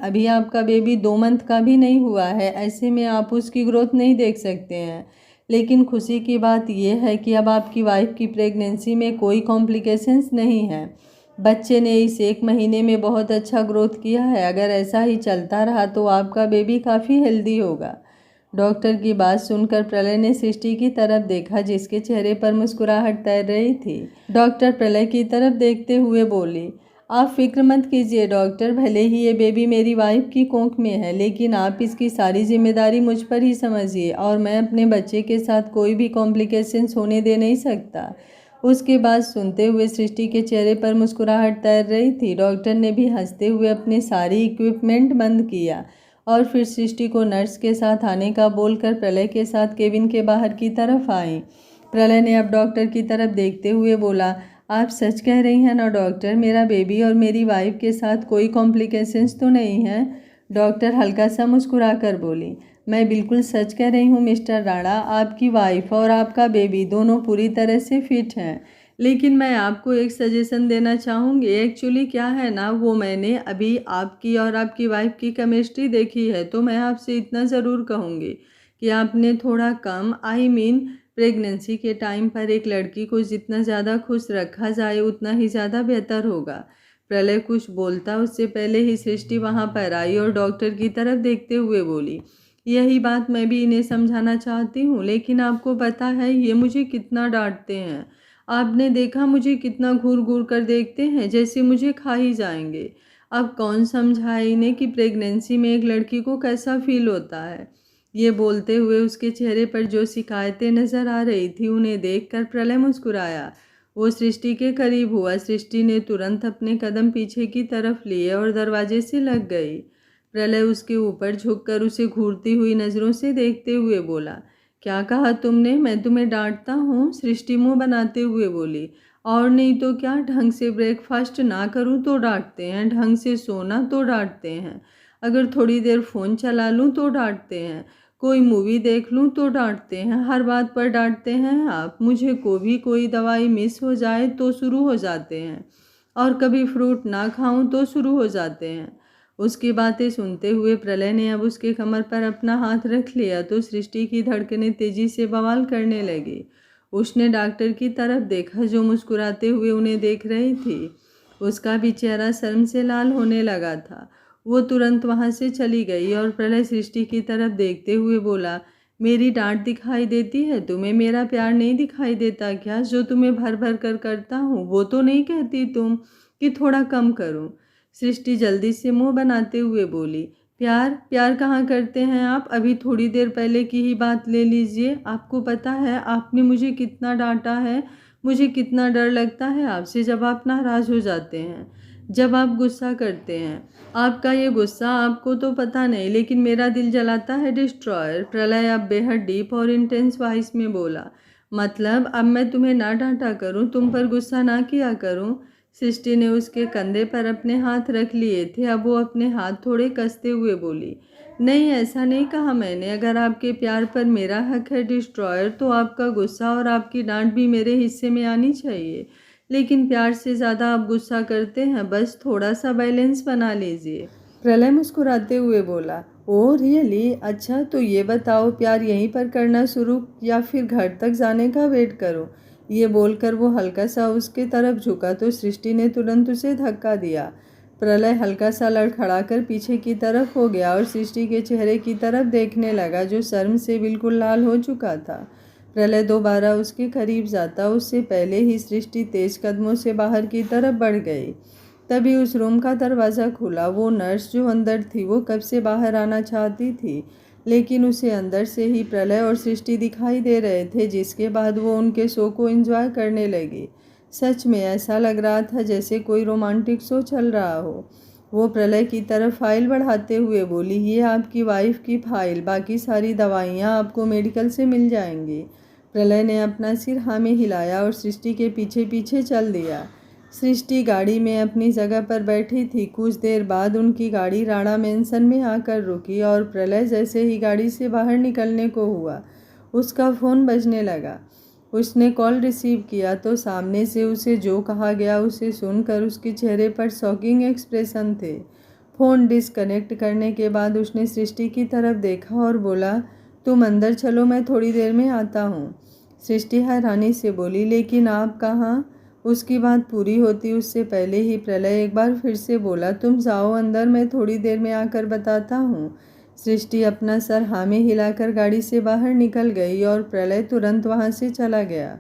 अभी आपका बेबी 2 मंथ का भी नहीं हुआ है, ऐसे में आप उसकी ग्रोथ नहीं देख सकते हैं। लेकिन खुशी की बात यह है कि अब आपकी वाइफ की प्रेगनेंसी में कोई कॉम्प्लिकेशंस नहीं है। बच्चे ने इस 1 महीने में बहुत अच्छा ग्रोथ किया है। अगर ऐसा ही चलता रहा तो आपका बेबी काफ़ी हेल्दी होगा। डॉक्टर की बात सुनकर प्रलय ने सृष्टि की तरफ देखा, जिसके चेहरे पर मुस्कुराहट तैर रही थी। डॉक्टर प्रलय की तरफ देखते हुए बोली, आप फिक्र मत कीजिए डॉक्टर, भले ही ये बेबी मेरी वाइफ की कोख में है, लेकिन आप इसकी सारी जिम्मेदारी मुझ पर ही समझिए और मैं अपने बच्चे के साथ कोई भी कॉम्प्लिकेशंस होने दे नहीं सकता। उसके बाद सुनते हुए सृष्टि के चेहरे पर मुस्कुराहट तैर रही थी। डॉक्टर ने भी हंसते हुए अपने सारी इक्विपमेंट बंद किया और फिर सृष्टि को नर्स के साथ आने का बोलकर प्रलय के साथ केबिन के बाहर की तरफ आई। प्रलय ने अब डॉक्टर की तरफ देखते हुए बोला, आप सच कह रही हैं ना डॉक्टर? मेरा बेबी और मेरी वाइफ के साथ कोई कॉम्प्लिकेशंस तो नहीं है? डॉक्टर हल्का सा मुस्कुरा कर बोली, मैं बिल्कुल सच कह रही हूँ मिस्टर राणा, आपकी वाइफ और आपका बेबी दोनों पूरी तरह से फिट हैं। लेकिन मैं आपको एक सजेशन देना चाहूँगी। एक्चुअली क्या है ना, वो मैंने अभी आपकी और आपकी वाइफ की केमिस्ट्री देखी है, तो मैं आपसे इतना ज़रूर कहूँगी कि आपने थोड़ा कम प्रेगनेंसी के टाइम पर एक लड़की को जितना ज़्यादा खुश रखा जाए उतना ही ज़्यादा बेहतर होगा। प्रलय कुछ बोलता उससे पहले ही सृष्टि वहाँ पर आई और डॉक्टर की तरफ देखते हुए बोली, यही बात मैं भी इन्हें समझाना चाहती हूँ, लेकिन आपको पता है ये मुझे कितना डांटते हैं। आपने देखा मुझे कितना घूर घूर कर देखते हैं, जैसे मुझे खा ही जाएंगे। अब कौन समझाए इन्हें कि प्रेगनेंसी में एक लड़की को कैसा फील होता है। ये बोलते हुए उसके चेहरे पर जो शिकायतें नज़र आ रही थी उन्हें देखकर प्रलय मुस्कुराया। वो सृष्टि के करीब हुआ। सृष्टि ने तुरंत अपने कदम पीछे की तरफ लिए और दरवाजे से लग गई। प्रलय उसके ऊपर झुककर उसे घूरती हुई नज़रों से देखते हुए बोला, क्या कहा तुमने? मैं तुम्हें डांटता हूँ? सृष्टि मुंह बनाते हुए बोली, और नहीं तो क्या, ढंग से ब्रेकफास्ट ना करूँ तो डांटते हैं, ढंग से सोना तो डांटते हैं, अगर थोड़ी देर फ़ोन चला लूँ तो डांटते हैं, कोई मूवी देख लूँ तो डांटते हैं, हर बात पर डांटते हैं आप। मुझे कोई दवाई मिस हो जाए तो शुरू हो जाते हैं, और कभी फ्रूट ना खाऊं तो शुरू हो जाते हैं। उसकी बातें सुनते हुए प्रलय ने अब उसके कमर पर अपना हाथ रख लिया तो सृष्टि की धड़कनें तेजी से बवाल करने लगी। उसने डॉक्टर की तरफ देखा जो मुस्कुराते हुए उन्हें देख रही थी। उसका भी चेहरा शर्म से लाल होने लगा था। वो तुरंत वहाँ से चली गई और प्रलय सृष्टि की तरफ देखते हुए बोला, मेरी डांट दिखाई देती है तुम्हें? मेरा प्यार नहीं दिखाई देता क्या? जो तुम्हें भर भर कर करता हूँ वो तो नहीं कहती तुम कि थोड़ा कम करूँ? सृष्टि जल्दी से मुंह बनाते हुए बोली, प्यार प्यार कहाँ करते हैं आप? अभी थोड़ी देर पहले की ही बात ले लीजिए। आपको पता है आपने मुझे कितना डांटा है, मुझे कितना डर लगता है आपसे जब आप नाराज़ हो जाते हैं, जब आप गुस्सा करते हैं। आपका ये गुस्सा आपको तो पता नहीं, लेकिन मेरा दिल जलाता है डिस्ट्रॉयर। प्रलय अब बेहद डीप और इंटेंस वॉइस में बोला, मतलब अब मैं तुम्हें ना डांटा करूं, तुम पर गुस्सा ना किया करूं? सृष्टि ने उसके कंधे पर अपने हाथ रख लिए थे। अब वो अपने हाथ थोड़े कसते हुए बोली, नहीं, ऐसा नहीं कहा मैंने। अगर आपके प्यार पर मेरा हक है डिस्ट्रॉयर, तो आपका गुस्सा और आपकी डांट भी मेरे हिस्से में आनी चाहिए। लेकिन प्यार से ज़्यादा आप गुस्सा करते हैं। बस थोड़ा सा बैलेंस बना लीजिए। प्रलय मुस्कुराते हुए बोला, ओह रियली? अच्छा, तो ये बताओ, प्यार यहीं पर करना शुरू या फिर घर तक जाने का वेट करो? ये बोलकर वो हल्का सा उसके तरफ झुका तो सृष्टि ने तुरंत उसे धक्का दिया। प्रलय हल्का सा लड़खड़ाकर पीछे की तरफ हो गया और सृष्टि के चेहरे की तरफ देखने लगा, जो शर्म से बिल्कुल लाल हो चुका था। प्रलय दोबारा उसके करीब जाता उससे पहले ही सृष्टि तेज कदमों से बाहर की तरफ बढ़ गई। तभी उस रूम का दरवाज़ा खुला। वो नर्स जो अंदर थी वो कब से बाहर आना चाहती थी, लेकिन उसे अंदर से ही प्रलय और सृष्टि दिखाई दे रहे थे, जिसके बाद वो उनके शो को एंजॉय करने लगी। सच में ऐसा लग रहा था जैसे कोई रोमांटिक शो चल रहा हो। वो प्रलय की तरफ फाइल बढ़ाते हुए बोली, ये आपकी वाइफ की फाइल, बाकी सारी दवाइयाँ आपको मेडिकल से मिल जाएंगी। प्रलय ने अपना सिर हाँ में हिलाया और सृष्टि के पीछे पीछे चल दिया। सृष्टि गाड़ी में अपनी जगह पर बैठी थी। कुछ देर बाद उनकी गाड़ी राणा मेंशन में आकर रुकी और प्रलय जैसे ही गाड़ी से बाहर निकलने को हुआ, उसका फ़ोन बजने लगा। उसने कॉल रिसीव किया तो सामने से उसे जो कहा गया उसे सुनकर उसके चेहरे पर शॉकिंग एक्सप्रेशन थे। फ़ोन डिस्कनेक्ट करने के बाद उसने सृष्टि की तरफ देखा और बोला, तुम अंदर चलो, मैं थोड़ी देर में आता हूँ। सृष्टि हैरानी से बोली, लेकिन आप कहाँ? उसकी बात पूरी होती उससे पहले ही प्रलय एक बार फिर से बोला, तुम जाओ अंदर, मैं थोड़ी देर में आकर बताता हूँ। सृष्टि अपना सर हाँ में हिलाकर गाड़ी से बाहर निकल गई और प्रलय तुरंत वहाँ से चला गया।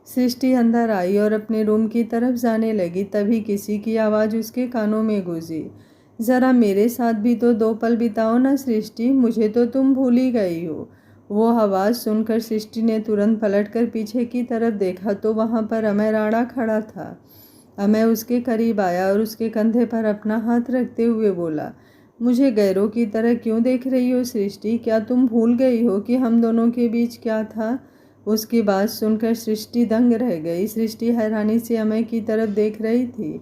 सृष्टि अंदर आई और अपने रूम की तरफ जाने लगी। तभी किसी की आवाज़ उसके कानों में गूंजी, ज़रा मेरे साथ भी तो 2 पल बिताओ ना सृष्टि, मुझे तो तुम भूल ही गई हो। वो आवाज़ सुनकर सृष्टि ने तुरंत पलटकर पीछे की तरफ देखा तो वहाँ पर अमय राणा खड़ा था। अमय उसके करीब आया और उसके कंधे पर अपना हाथ रखते हुए बोला, मुझे गैरों की तरह क्यों देख रही हो सृष्टि? क्या तुम भूल गई हो कि हम दोनों के बीच क्या था? उसकी बात सुनकर सृष्टि दंग रह गई। सृष्टि हैरानी से अमय की तरफ देख रही थी।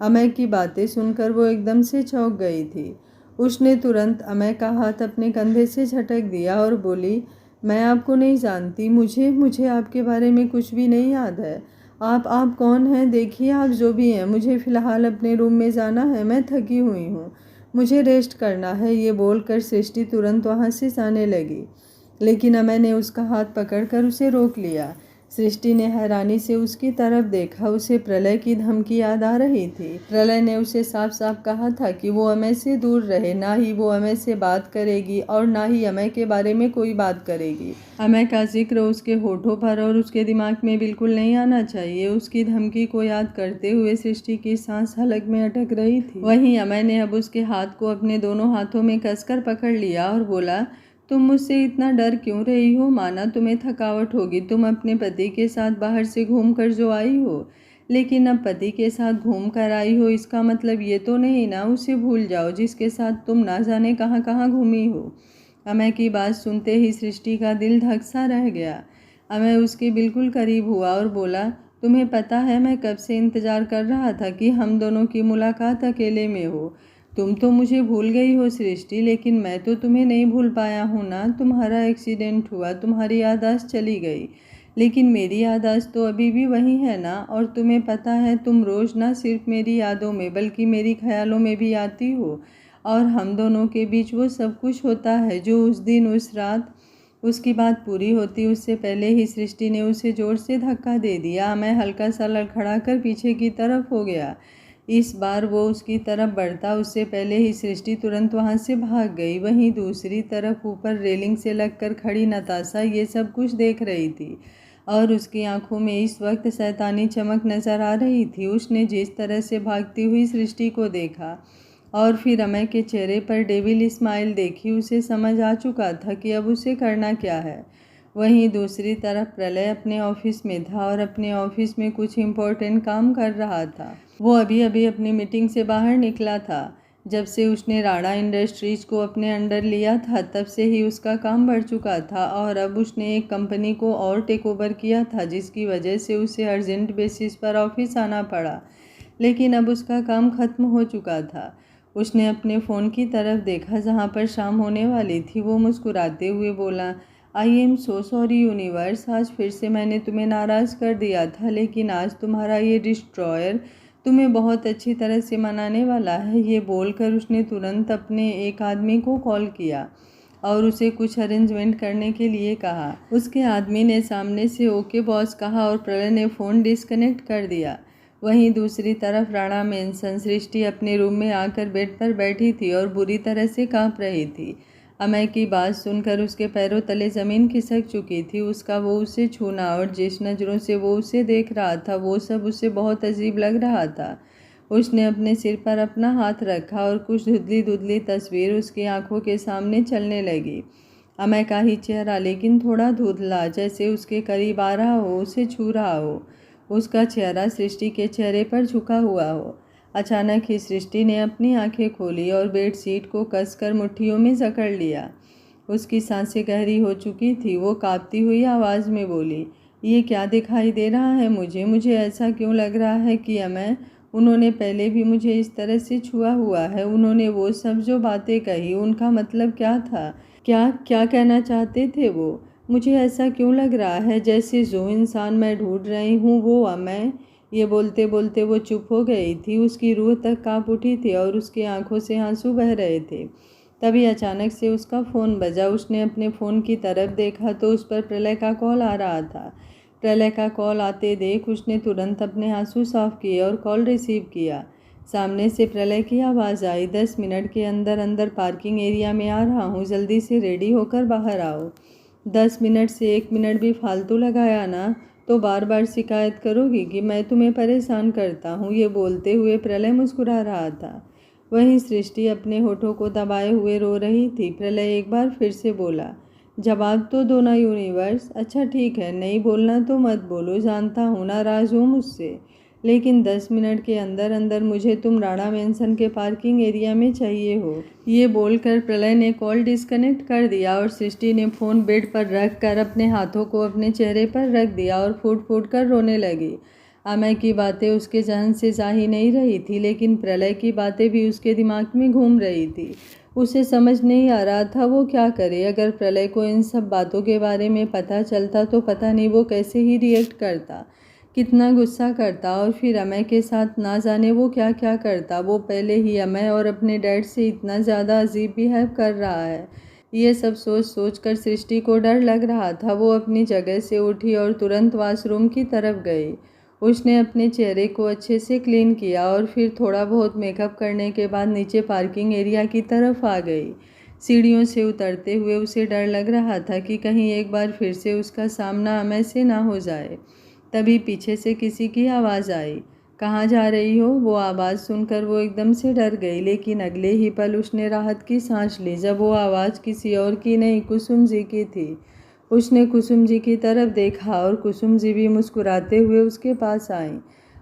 अमय की बातें सुनकर वो एकदम से चौंक गई थी। उसने तुरंत अमय का हाथ अपने कंधे से झटक दिया और बोली, मैं आपको नहीं जानती, मुझे आपके बारे में कुछ भी नहीं याद है। आप कौन हैं? देखिए, आप जो भी हैं, मुझे फ़िलहाल अपने रूम में जाना है, मैं थकी हुई हूँ, मुझे रेस्ट करना है। ये बोलकर सृष्टि तुरंत वहाँ से जाने लगी, लेकिन अमय ने उसका हाथ पकड़कर उसे रोक लिया। सृष्टि ने हैरानी से उसकी तरफ देखा। उसे प्रलय की धमकी याद आ रही थी। प्रलय ने उसे साफ साफ कहा था कि वो अमय से दूर रहे, ना ही वो अमय से बात करेगी और ना ही अमय के बारे में कोई बात करेगी। अमय का जिक्र उसके होठों पर और उसके दिमाग में बिल्कुल नहीं आना चाहिए। उसकी धमकी को याद करते हुए सृष्टि की सांस हलक में अटक रही थी। वहीं अमय ने अब उसके हाथ को अपने दोनों हाथों में कसकर पकड़ लिया और बोला, तुम मुझसे इतना डर क्यों रही हो? माना तुम्हें थकावट होगी, तुम अपने पति के साथ बाहर से घूम कर जो आई हो, लेकिन अब पति के साथ घूम कर आई हो, इसका मतलब ये तो नहीं ना उसे भूल जाओ जिसके साथ तुम ना जाने कहाँ कहाँ घूमी हो। अमय की बात सुनते ही सृष्टि का दिल धक सा रह गया। अमय उसके बिल्कुल करीब हुआ और बोला, तुम्हें पता है मैं कब से इंतज़ार कर रहा था कि हम दोनों की मुलाकात अकेले में हो। तुम तो मुझे भूल गई हो सृष्टि, लेकिन मैं तो तुम्हें नहीं भूल पाया हूँ ना। तुम्हारा एक्सीडेंट हुआ, तुम्हारी याददाश्त चली गई, लेकिन मेरी याददाश्त तो अभी भी वही है ना। और तुम्हें पता है, तुम रोज़ ना सिर्फ मेरी यादों में बल्कि मेरी ख्यालों में भी आती हो, और हम दोनों के बीच वो सब कुछ होता है जो उस दिन उस रात। उसकी बात पूरी होती उससे पहले ही सृष्टि ने उसे जोर से धक्का दे दिया। मैं हल्का सा लड़खड़ा कर पीछे की तरफ हो गया। इस बार वो उसकी तरफ बढ़ता उससे पहले ही सृष्टि तुरंत वहाँ से भाग गई। वहीं दूसरी तरफ ऊपर रेलिंग से लगकर खड़ी नताशा ये सब कुछ देख रही थी और उसकी आंखों में इस वक्त शैतानी चमक नजर आ रही थी। उसने जिस तरह से भागती हुई सृष्टि को देखा और फिर अमय के चेहरे पर डेविल स्माइल देखी, उसे समझ आ चुका था कि अब उसे करना क्या है। वहीं दूसरी तरफ प्रलय अपने ऑफिस में था और अपने ऑफिस में कुछ इम्पोर्टेंट काम कर रहा था। वो अभी अभी अपनी मीटिंग से बाहर निकला था। जब से उसने राणा इंडस्ट्रीज को अपने अंडर लिया था तब से ही उसका काम बढ़ चुका था और अब उसने एक कंपनी को और टेक ओवर किया था, जिसकी वजह से उसे अर्जेंट बेसिस पर ऑफिस आना पड़ा। लेकिन अब उसका काम खत्म हो चुका था। उसने अपने फ़ोन की तरफ देखा जहाँ पर शाम होने वाली थी। वो मुस्कुराते हुए बोला, I am so sorry universe, आज फिर से मैंने तुम्हें नाराज़ कर दिया था, लेकिन आज तुम्हारा ये डिस्ट्रॉयर तुम्हें बहुत अच्छी तरह से मनाने वाला है। ये बोलकर उसने तुरंत अपने एक आदमी को कॉल किया और उसे कुछ अरेंजमेंट करने के लिए कहा। उसके आदमी ने सामने से ओके बॉस कहा और प्रलय ने फ़ोन डिस्कनेक्ट कर दिया। वहीं दूसरी तरफ राणा मेंसन सृष्टि अपने रूम में आकर बेड पर बैठी थी और बुरी तरह से कांप रही थी। अमय की बात सुनकर उसके पैरों तले ज़मीन खिसक चुकी थी। उसका वो उसे छूना और जिस नज़रों से वो उसे देख रहा था वो सब उसे बहुत अजीब लग रहा था। उसने अपने सिर पर अपना हाथ रखा और कुछ धुंधली धुंधली तस्वीर उसकी आंखों के सामने चलने लगी। अमय का ही चेहरा, लेकिन थोड़ा धुंधला, जैसे उसके करीब आ रहा हो, उसे छू रहा हो। उसका चेहरा सृष्टि के चेहरे पर झुका हुआ हो। अचानक ही सृष्टि ने अपनी आंखें खोली और बेडशीट को कसकर मुट्ठियों में जकड़ लिया। उसकी सांसें गहरी हो चुकी थी। वो कांपती हुई आवाज़ में बोली, ये क्या दिखाई दे रहा है मुझे ऐसा क्यों लग रहा है कि अमय, उन्होंने पहले भी मुझे इस तरह से छुआ हुआ है। उन्होंने वो सब जो बातें कही, उनका मतलब क्या था? क्या क्या कहना चाहते थे वो? मुझे ऐसा क्यों लग रहा है जैसे जो इंसान मैं ढूंढ रही हूँ वो अमय। ये बोलते बोलते वो चुप हो गई थी। उसकी रूह तक कांप उठी थी और उसकी आंखों से आंसू बह रहे थे। तभी अचानक से उसका फ़ोन बजा। उसने अपने फ़ोन की तरफ देखा तो उस पर प्रलय का कॉल आ रहा था। प्रलय का कॉल आते देख उसने तुरंत अपने आंसू साफ किए और कॉल रिसीव किया। सामने से प्रलय की आवाज़ आई, 10 मिनट के अंदर अंदर पार्किंग एरिया में आ रहा हूँ, जल्दी से रेडी होकर बाहर आओ। 10 मिनट से 1 मिनट भी फालतू लगाया ना तो बार बार शिकायत करोगी कि मैं तुम्हें परेशान करता हूँ। ये बोलते हुए प्रलय मुस्कुरा रहा था। वहीं सृष्टि अपने होठों को दबाए हुए रो रही थी। प्रलय एक बार फिर से बोला, जवाब तो दो ना यूनिवर्स। अच्छा ठीक है, नहीं बोलना तो मत बोलो, जानता हूँ नाराज़ हो मुझसे, लेकिन 10 मिनट के अंदर अंदर मुझे तुम राणा मेंसन के पार्किंग एरिया में चाहिए हो। ये बोलकर प्रलय ने कॉल डिस्कनेक्ट कर दिया और सृष्टि ने फ़ोन बेड पर रख कर अपने हाथों को अपने चेहरे पर रख दिया और फूट फूट कर रोने लगी। अमय की बातें उसके जहन से जा ही नहीं रही थी, लेकिन प्रलय की बातें भी उसके दिमाग में घूम रही थी। उसे समझ नहीं आ रहा था वो क्या करे। अगर प्रलय को इन सब बातों के बारे में पता चलता तो पता नहीं वो कैसे ही रिएक्ट करता, कितना गुस्सा करता, और फिर अमय के साथ ना जाने वो क्या क्या करता। वो पहले ही अमय और अपने डैड से इतना ज़्यादा अजीब बिहेव कर रहा है। ये सब सोच सोच कर सृष्टि को डर लग रहा था। वो अपनी जगह से उठी और तुरंत वॉशरूम की तरफ गई। उसने अपने चेहरे को अच्छे से क्लीन किया और फिर थोड़ा बहुत मेकअप करने के बाद नीचे पार्किंग एरिया की तरफ आ गई। सीढ़ियों से उतरते हुए उसे डर लग रहा था कि कहीं एक बार फिर से उसका सामना अमय से ना हो जाए। तभी पीछे से किसी की आवाज़ आई, कहाँ जा रही हो? वो आवाज़ सुनकर वो एकदम से डर गई, लेकिन अगले ही पल उसने राहत की सांस ली जब वो आवाज़ किसी और की नहीं, कुसुम जी की थी। उसने कुसुम जी की तरफ देखा और कुसुम जी भी मुस्कुराते हुए उसके पास आईं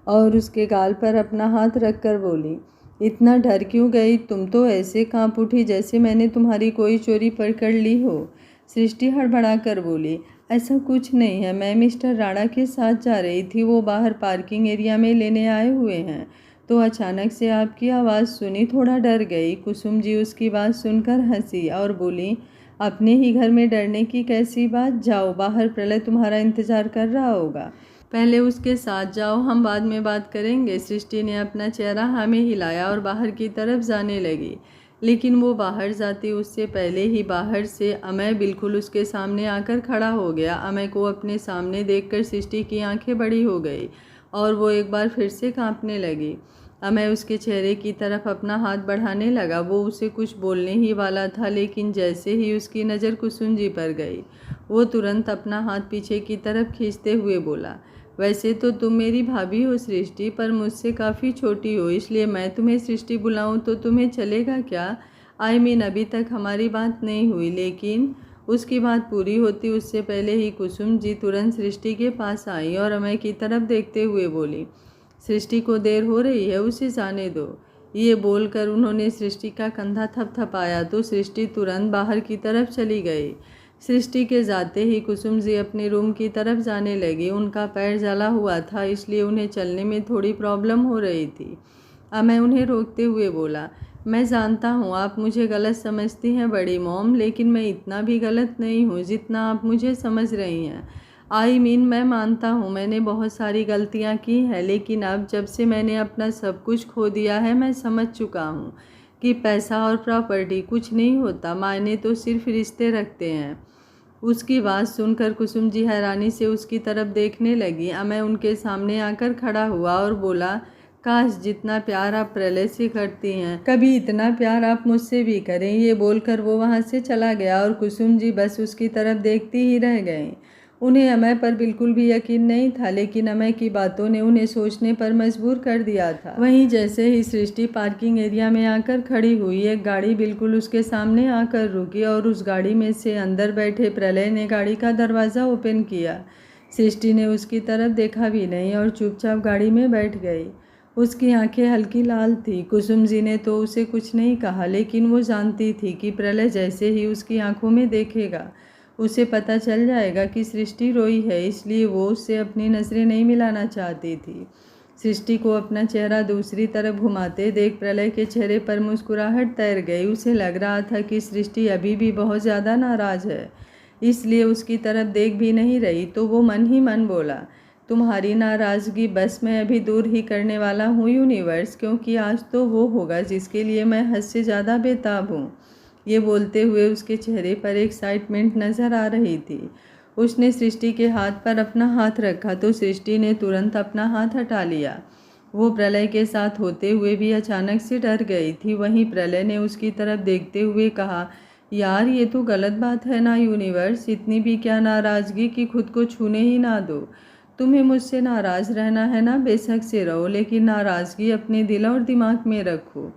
और उसके गाल पर अपना हाथ रखकर बोली, इतना डर क्यों गई? तुम तो ऐसे कांप उठी जैसे मैंने तुम्हारी कोई चोरी पकड़ ली हो। सृष्टि हड़बड़ा कर बोली, ऐसा कुछ नहीं है, मैं मिस्टर राणा के साथ जा रही थी, वो बाहर पार्किंग एरिया में लेने आए हुए हैं, तो अचानक से आपकी आवाज़ सुनी, थोड़ा डर गई। कुसुम जी उसकी बात सुनकर हंसी और बोली, अपने ही घर में डरने की कैसी बात? जाओ बाहर, प्रलय तुम्हारा इंतज़ार कर रहा होगा, पहले उसके साथ जाओ, हम बाद में बात करेंगे। सृष्टि ने अपना चेहरा हाँ में हिलाया और बाहर की तरफ जाने लगी, लेकिन वो बाहर जाती उससे पहले ही बाहर से अमय बिल्कुल उसके सामने आकर खड़ा हो गया। अमय को अपने सामने देखकर सृष्टि की आंखें बड़ी हो गई और वो एक बार फिर से कांपने लगी। अमय उसके चेहरे की तरफ अपना हाथ बढ़ाने लगा। वो उसे कुछ बोलने ही वाला था, लेकिन जैसे ही उसकी नज़र कुसुम जी पर गई वो तुरंत अपना हाथ पीछे की तरफ खींचते हुए बोला, वैसे तो तुम मेरी भाभी हो सृष्टि, पर मुझसे काफ़ी छोटी हो, इसलिए मैं तुम्हें सृष्टि बुलाऊं तो तुम्हें चलेगा क्या? आई मीन अभी तक हमारी बात नहीं हुई। लेकिन उसकी बात पूरी होती उससे पहले ही कुसुम जी तुरंत सृष्टि के पास आई और अमय की तरफ देखते हुए बोली, सृष्टि को देर हो रही है, उसे जाने दो। ये बोलकर उन्होंने सृष्टि का कंधा थपथपाया तो सृष्टि तुरंत बाहर की तरफ चली गई। सृष्टि के जाते ही कुसुम जी अपने रूम की तरफ जाने लगी। उनका पैर जला हुआ था, इसलिए उन्हें चलने में थोड़ी प्रॉब्लम हो रही थी। अमय उन्हें रोकते हुए बोला, मैं जानता हूँ आप मुझे गलत समझती हैं बड़ी मॉम, लेकिन मैं इतना भी गलत नहीं हूँ जितना आप मुझे समझ रही हैं। मैं मानता हूँ मैंने बहुत सारी गलतियाँ की हैं, लेकिन अब जब से मैंने अपना सब कुछ खो दिया है मैं समझ चुका हूँ कि पैसा और प्रॉपर्टी कुछ नहीं होता, मायने तो सिर्फ रिश्ते रखते हैं। उसकी बात सुनकर कुसुम जी हैरानी से उसकी तरफ देखने लगी। अमय उनके सामने आकर खड़ा हुआ और बोला, काश जितना प्यार आप प्रलय से करती हैं कभी इतना प्यार आप मुझसे भी करें। ये बोलकर वो वहाँ से चला गया और कुसुम जी बस उसकी तरफ देखती ही रह गईं। उन्हें अमय पर बिल्कुल भी यकीन नहीं था, लेकिन अमय की बातों ने उन्हें सोचने पर मजबूर कर दिया था। वहीं जैसे ही सृष्टि पार्किंग एरिया में आकर खड़ी हुई, एक गाड़ी बिल्कुल उसके सामने आकर रुकी और उस गाड़ी में से अंदर बैठे प्रलय ने गाड़ी का दरवाज़ा ओपन किया। सृष्टि ने उसकी तरफ देखा भी नहीं और चुपचाप गाड़ी में बैठ गई। उसकी आंखें हल्की लाल थी। कुसुम जी ने तो उसे कुछ नहीं कहा, लेकिन वो जानती थी कि प्रलय जैसे ही उसकी आंखों में देखेगा उसे पता चल जाएगा कि सृष्टि रोई है, इसलिए वो उससे अपनी नज़रें नहीं मिलाना चाहती थी। सृष्टि को अपना चेहरा दूसरी तरफ घुमाते देख प्रलय के चेहरे पर मुस्कुराहट तैर गई। उसे लग रहा था कि सृष्टि अभी भी बहुत ज़्यादा नाराज़ है, इसलिए उसकी तरफ देख भी नहीं रही। तो वो मन ही मन बोला, तुम्हारी नाराज़गी बस मैं अभी दूर ही करने वाला हूँ यूनिवर्स, क्योंकि आज तो वो होगा जिसके लिए मैं हद से ज़्यादा बेताब हूँ। ये बोलते हुए उसके चेहरे पर एक्साइटमेंट नज़र आ रही थी। उसने सृष्टि के हाथ पर अपना हाथ रखा तो सृष्टि ने तुरंत अपना हाथ हटा लिया। वो प्रलय के साथ होते हुए भी अचानक से डर गई थी। वहीं प्रलय ने उसकी तरफ देखते हुए कहा, यार ये तो गलत बात है ना यूनिवर्स, इतनी भी क्या नाराज़गी कि खुद को छूने ही ना दो। तुम्हें मुझसे नाराज़ रहना है ना, बेशक से रहो, लेकिन नाराज़गी अपने दिल और दिमाग में रखो।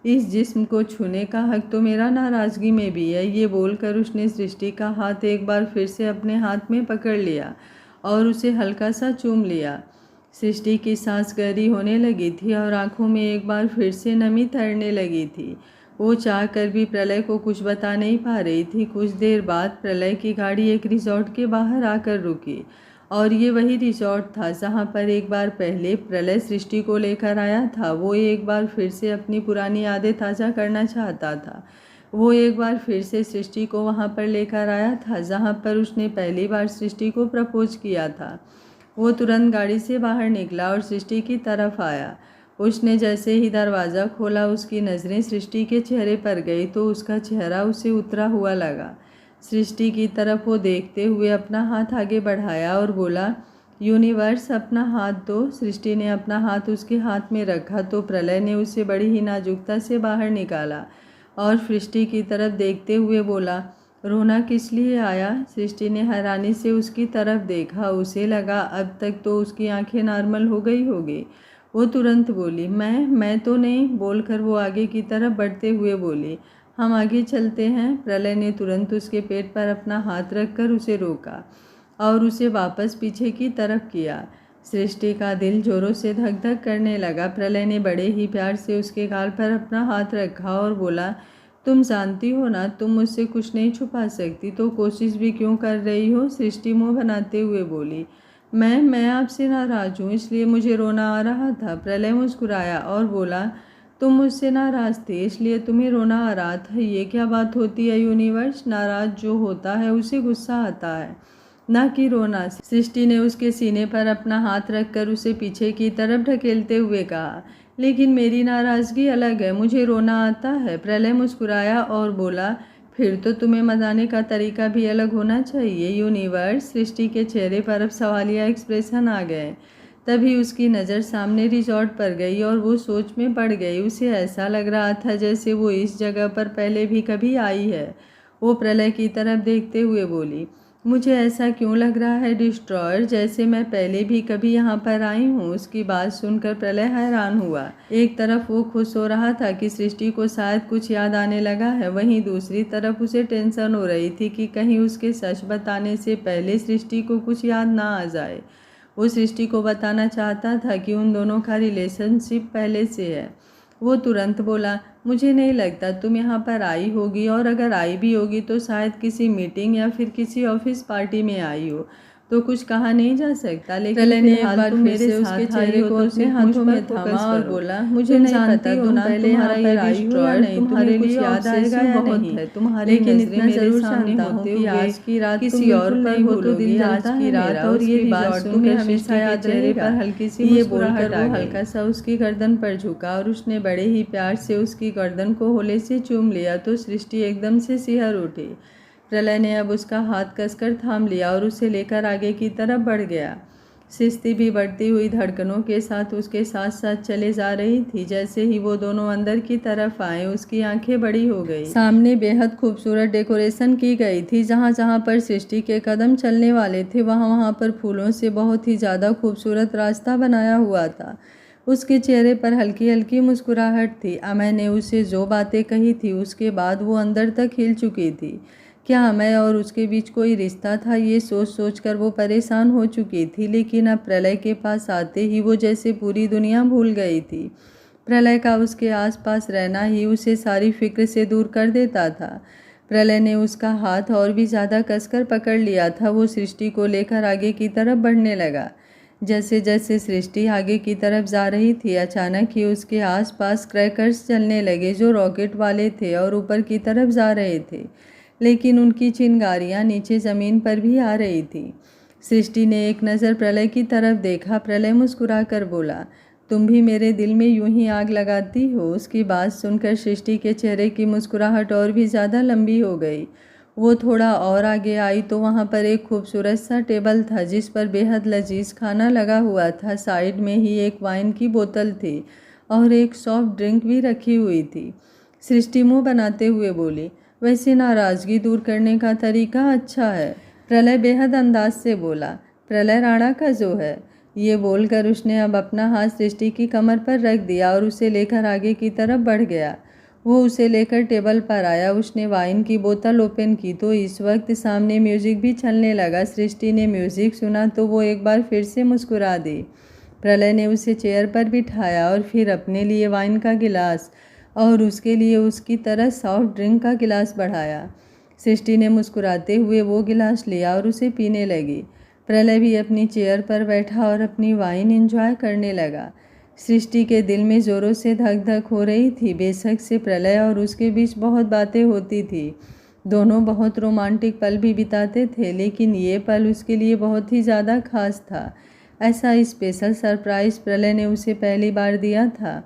इस जिस्म को छूने का हक तो मेरा नाराज़गी में भी है। ये बोलकर उसने सृष्टि का हाथ एक बार फिर से अपने हाथ में पकड़ लिया और उसे हल्का सा चूम लिया। सृष्टि की सांस गहरी होने लगी थी और आंखों में एक बार फिर से नमी तैरने लगी थी। वो चाह कर भी प्रलय को कुछ बता नहीं पा रही थी। कुछ देर बाद प्रलय की गाड़ी एक रिजॉर्ट के बाहर आकर रुकी और ये वही रिजॉर्ट था जहाँ पर एक बार पहले प्रलय सृष्टि को लेकर आया था। वो एक बार फिर से अपनी पुरानी यादें ताज़ा करना चाहता था। वो एक बार फिर से सृष्टि को वहाँ पर लेकर आया था जहाँ पर उसने पहली बार सृष्टि को प्रपोज किया था। वो तुरंत गाड़ी से बाहर निकला और सृष्टि की तरफ आया। उसने जैसे ही दरवाज़ा खोला उसकी नज़रें सृष्टि के चेहरे पर गई तो उसका चेहरा उसे उतरा हुआ लगा। सृष्टि की तरफ वो देखते हुए अपना हाथ आगे बढ़ाया और बोला, यूनिवर्स अपना हाथ दो। सृष्टि ने अपना हाथ उसके हाथ में रखा तो प्रलय ने उसे बड़ी ही नाजुकता से बाहर निकाला और सृष्टि की तरफ देखते हुए बोला, रोना किस लिए आया? सृष्टि ने हैरानी से उसकी तरफ देखा। उसे लगा अब तक तो उसकी आंखें नॉर्मल हो गई होगी। वो तुरंत बोली, मैं तो नहीं। बोलकर वो आगे की तरफ बढ़ते हुए बोली, हम आगे चलते हैं। प्रलय ने तुरंत उसके पेट पर अपना हाथ रखकर उसे रोका और उसे वापस पीछे की तरफ किया। सृष्टि का दिल जोरों से धक धक करने लगा। प्रलय ने बड़े ही प्यार से उसके गाल पर अपना हाथ रखा और बोला, तुम जानती हो ना तुम मुझसे कुछ नहीं छुपा सकती, तो कोशिश भी क्यों कर रही हो? सृष्टि मुँह बनाते हुए बोली, मैं आपसे नाराज़ हूँ, इसलिए मुझे रोना आ रहा था। प्रलय मुस्कुराया और बोला, तुम मुझसे नाराज़ थे इसलिए तुम्हें रोना आ रहा था? ये क्या बात होती है यूनिवर्स? नाराज़ जो होता है उसे गुस्सा आता है, ना कि रोना। सृष्टि ने उसके सीने पर अपना हाथ रखकर उसे पीछे की तरफ ढकेलते हुए कहा, लेकिन मेरी नाराज़गी अलग है, मुझे रोना आता है। प्रलय मुस्कुराया और बोला, फिर तो तुम्हें मनाने का तरीका भी अलग होना चाहिए यूनिवर्स। सृष्टि के चेहरे पर अब सवालिया एक्सप्रेशन आ गए। तभी उसकी नज़र सामने रिजॉर्ट पर गई और वो सोच में पड़ गई। उसे ऐसा लग रहा था जैसे वो इस जगह पर पहले भी कभी आई है। वो प्रलय की तरफ देखते हुए बोली, मुझे ऐसा क्यों लग रहा है डिस्ट्रॉयर, जैसे मैं पहले भी कभी यहाँ पर आई हूँ। उसकी बात सुनकर प्रलय हैरान हुआ। एक तरफ वो खुश हो रहा था कि सृष्टि को शायद कुछ याद आने लगा है, वहीं दूसरी तरफ उसे टेंशन हो रही थी कि कहीं उसके सच बताने से पहले सृष्टि को कुछ याद ना आ जाए। वो सृष्टि को बताना चाहता था कि उन दोनों का रिलेशनशिप पहले से है। वो तुरंत बोला, मुझे नहीं लगता तुम यहाँ पर आई होगी, और अगर आई भी होगी तो शायद किसी मीटिंग या फिर किसी ऑफिस पार्टी में आई हो। तो कुछ कहा नहीं जा सकता। लेकिन प्रलय ने एक बार मेरे उसके चेहरे को अपने हाथों में थामा और बोला, मुझे नहीं पता तुम पहले यहाँ पर आई हो या नहीं, तुम्हारे लिए याद आएगा या नहीं है तुम्हारे, लेकिन इतना जरूर जानता हूँ कि आज की रात किसी और पर हो तो दिल जलता है मेरा। और ये बात तुम्हें हमेशा याद चेहरे पर हल्की सी ये बोलकर वो हल्का सा उसकी गर्दन पर झुका और उसने बड़े ही प्यार से उसकी गर्दन को होले से चूम लिया तो सृष्टि एकदम से सिहर उठी। प्रलय ने अब उसका हाथ कसकर थाम लिया और उसे लेकर आगे की तरफ बढ़ गया। सृष्टि भी बढ़ती हुई धड़कनों के साथ उसके साथ साथ चले जा रही थी। जैसे ही वो दोनों अंदर की तरफ आए उसकी आंखें बड़ी हो गई। सामने बेहद खूबसूरत डेकोरेशन की गई थी। जहाँ जहाँ पर सृष्टि के कदम चलने वाले थे वहाँ वहाँ पर फूलों से बहुत ही ज़्यादा खूबसूरत रास्ता बनाया हुआ था। उसके चेहरे पर हल्की हल्की मुस्कुराहट थी। अमय ने उसे जो बातें कही थी उसके बाद वो अंदर तक हिल चुकी थी। क्या अमय और उसके बीच कोई रिश्ता था, ये सोच सोच कर वो परेशान हो चुकी थी। लेकिन अब प्रलय के पास आते ही वो जैसे पूरी दुनिया भूल गई थी। प्रलय का उसके आसपास रहना ही उसे सारी फिक्र से दूर कर देता था। प्रलय ने उसका हाथ और भी ज़्यादा कसकर पकड़ लिया था। वो सृष्टि को लेकर आगे की तरफ बढ़ने लगा। जैसे जैसे सृष्टि आगे की तरफ जा रही थी अचानक ही उसके आसपास क्रैकर्स चलने लगे जो रॉकेट वाले थे और ऊपर की तरफ जा रहे थे, लेकिन उनकी चिंगारियाँ नीचे ज़मीन पर भी आ रही थी। सृष्टि ने एक नज़र प्रलय की तरफ देखा। प्रलय मुस्कुरा कर बोला, तुम भी मेरे दिल में यूं ही आग लगाती हो। उसकी बात सुनकर सृष्टि के चेहरे की मुस्कुराहट और भी ज़्यादा लंबी हो गई। वो थोड़ा और आगे आई तो वहाँ पर एक खूबसूरत सा टेबल था जिस पर बेहद लजीज खाना लगा हुआ था। साइड में ही एक वाइन की बोतल थी और एक सॉफ्ट ड्रिंक भी रखी हुई थी। सृष्टि मुँह बनाते हुए बोली, वैसे नाराज़गी दूर करने का तरीका अच्छा है। प्रलय बेहद अंदाज से बोला, प्रलय राणा का जो है। ये बोलकर उसने अब अपना हाथ सृष्टि की कमर पर रख दिया और उसे लेकर आगे की तरफ बढ़ गया। वो उसे लेकर टेबल पर आया। उसने वाइन की बोतल ओपन की तो इस वक्त सामने म्यूजिक भी चलने लगा। सृष्टि ने म्यूजिक सुना तो वो एक बार फिर से मुस्कुरा दी। प्रलय ने उसे चेयर पर बिठाया और फिर अपने लिए वाइन का गिलास और उसके लिए उसकी तरह सॉफ्ट ड्रिंक का गिलास बढ़ाया। सृष्टि ने मुस्कुराते हुए वो गिलास लिया और उसे पीने लगी। प्रलय भी अपनी चेयर पर बैठा और अपनी वाइन एंजॉय करने लगा। सृष्टि के दिल में ज़ोरों से धक धक हो रही थी। बेशक से प्रलय और उसके बीच बहुत बातें होती थी। दोनों बहुत रोमांटिक पल भी बिताते थे, लेकिन ये पल उसके लिए बहुत ही ज़्यादा खास था। ऐसा स्पेशल सरप्राइज़ प्रलय ने उसे पहली बार दिया था।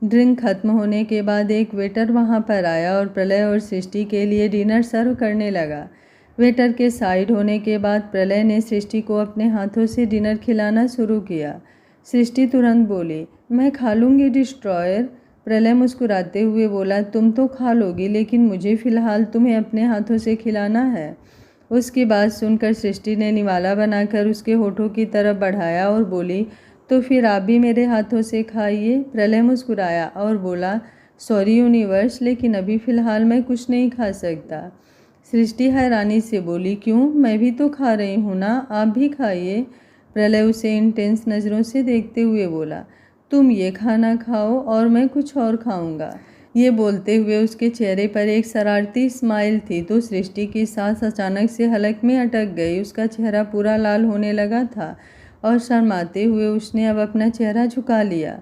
ड्रिंक खत्म होने के बाद एक वेटर वहां पर आया और प्रलय और सृष्टि के लिए डिनर सर्व करने लगा। वेटर के साइड होने के बाद प्रलय ने सृष्टि को अपने हाथों से डिनर खिलाना शुरू किया। सृष्टि तुरंत बोली, मैं खा लूँगी डिस्ट्रॉयर। प्रलय मुस्कुराते हुए बोला, तुम तो खा लोगी लेकिन मुझे फ़िलहाल तुम्हें अपने हाथों से खिलाना है। उसकी बात सुनकर सृष्टि ने निवाला बनाकर उसके होठों की तरफ बढ़ाया और बोली, तो फिर आप भी मेरे हाथों से खाइए। प्रलय मुस्कुराया और बोला, सॉरी यूनिवर्स, लेकिन अभी फ़िलहाल मैं कुछ नहीं खा सकता। सृष्टि हैरानी से बोली, क्यों, मैं भी तो खा रही हूँ ना, आप भी खाइए। प्रलय उसे इंटेंस नज़रों से देखते हुए बोला, तुम ये खाना खाओ और मैं कुछ और खाऊंगा। ये बोलते हुए उसके चेहरे पर एक शरारती स्माइल थी तो सृष्टि की सांस अचानक से हलक में अटक गई। उसका चेहरा पूरा लाल होने लगा था और शर्माते हुए उसने अब अपना चेहरा झुका लिया।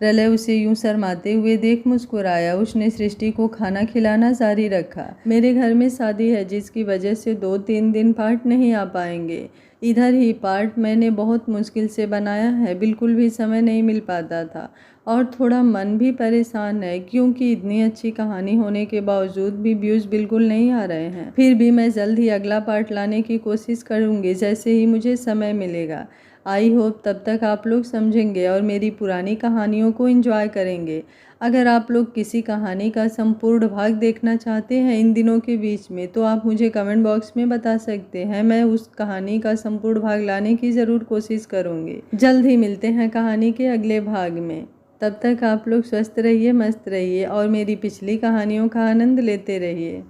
प्रलय उसे यूं शर्माते हुए देख मुस्कुराया। उसने सृष्टि को खाना खिलाना जारी रखा। मेरे घर में शादी है जिसकी वजह से 2-3 दिन पार्ट नहीं आ पाएंगे। इधर ही पार्ट मैंने बहुत मुश्किल से बनाया है, बिल्कुल भी समय नहीं मिल पाता था और थोड़ा मन भी परेशान है क्योंकि इतनी अच्छी कहानी होने के बावजूद भी व्यूज़ बिल्कुल नहीं आ रहे हैं। फिर भी मैं जल्द ही अगला पार्ट लाने की कोशिश करूँगी जैसे ही मुझे समय मिलेगा। आई होप तब तक आप लोग समझेंगे और मेरी पुरानी कहानियों को एंजॉय करेंगे। अगर आप लोग किसी कहानी का संपूर्ण भाग देखना चाहते हैं इन दिनों के बीच में तो आप मुझे कमेंट बॉक्स में बता सकते हैं। मैं उस कहानी का संपूर्ण भाग लाने की ज़रूर कोशिश करूँगी। जल्द ही मिलते हैं कहानी के अगले भाग में। तब तक आप लोग स्वस्थ रहिए, मस्त रहिए और मेरी पिछली कहानियों का आनंद लेते रहिए।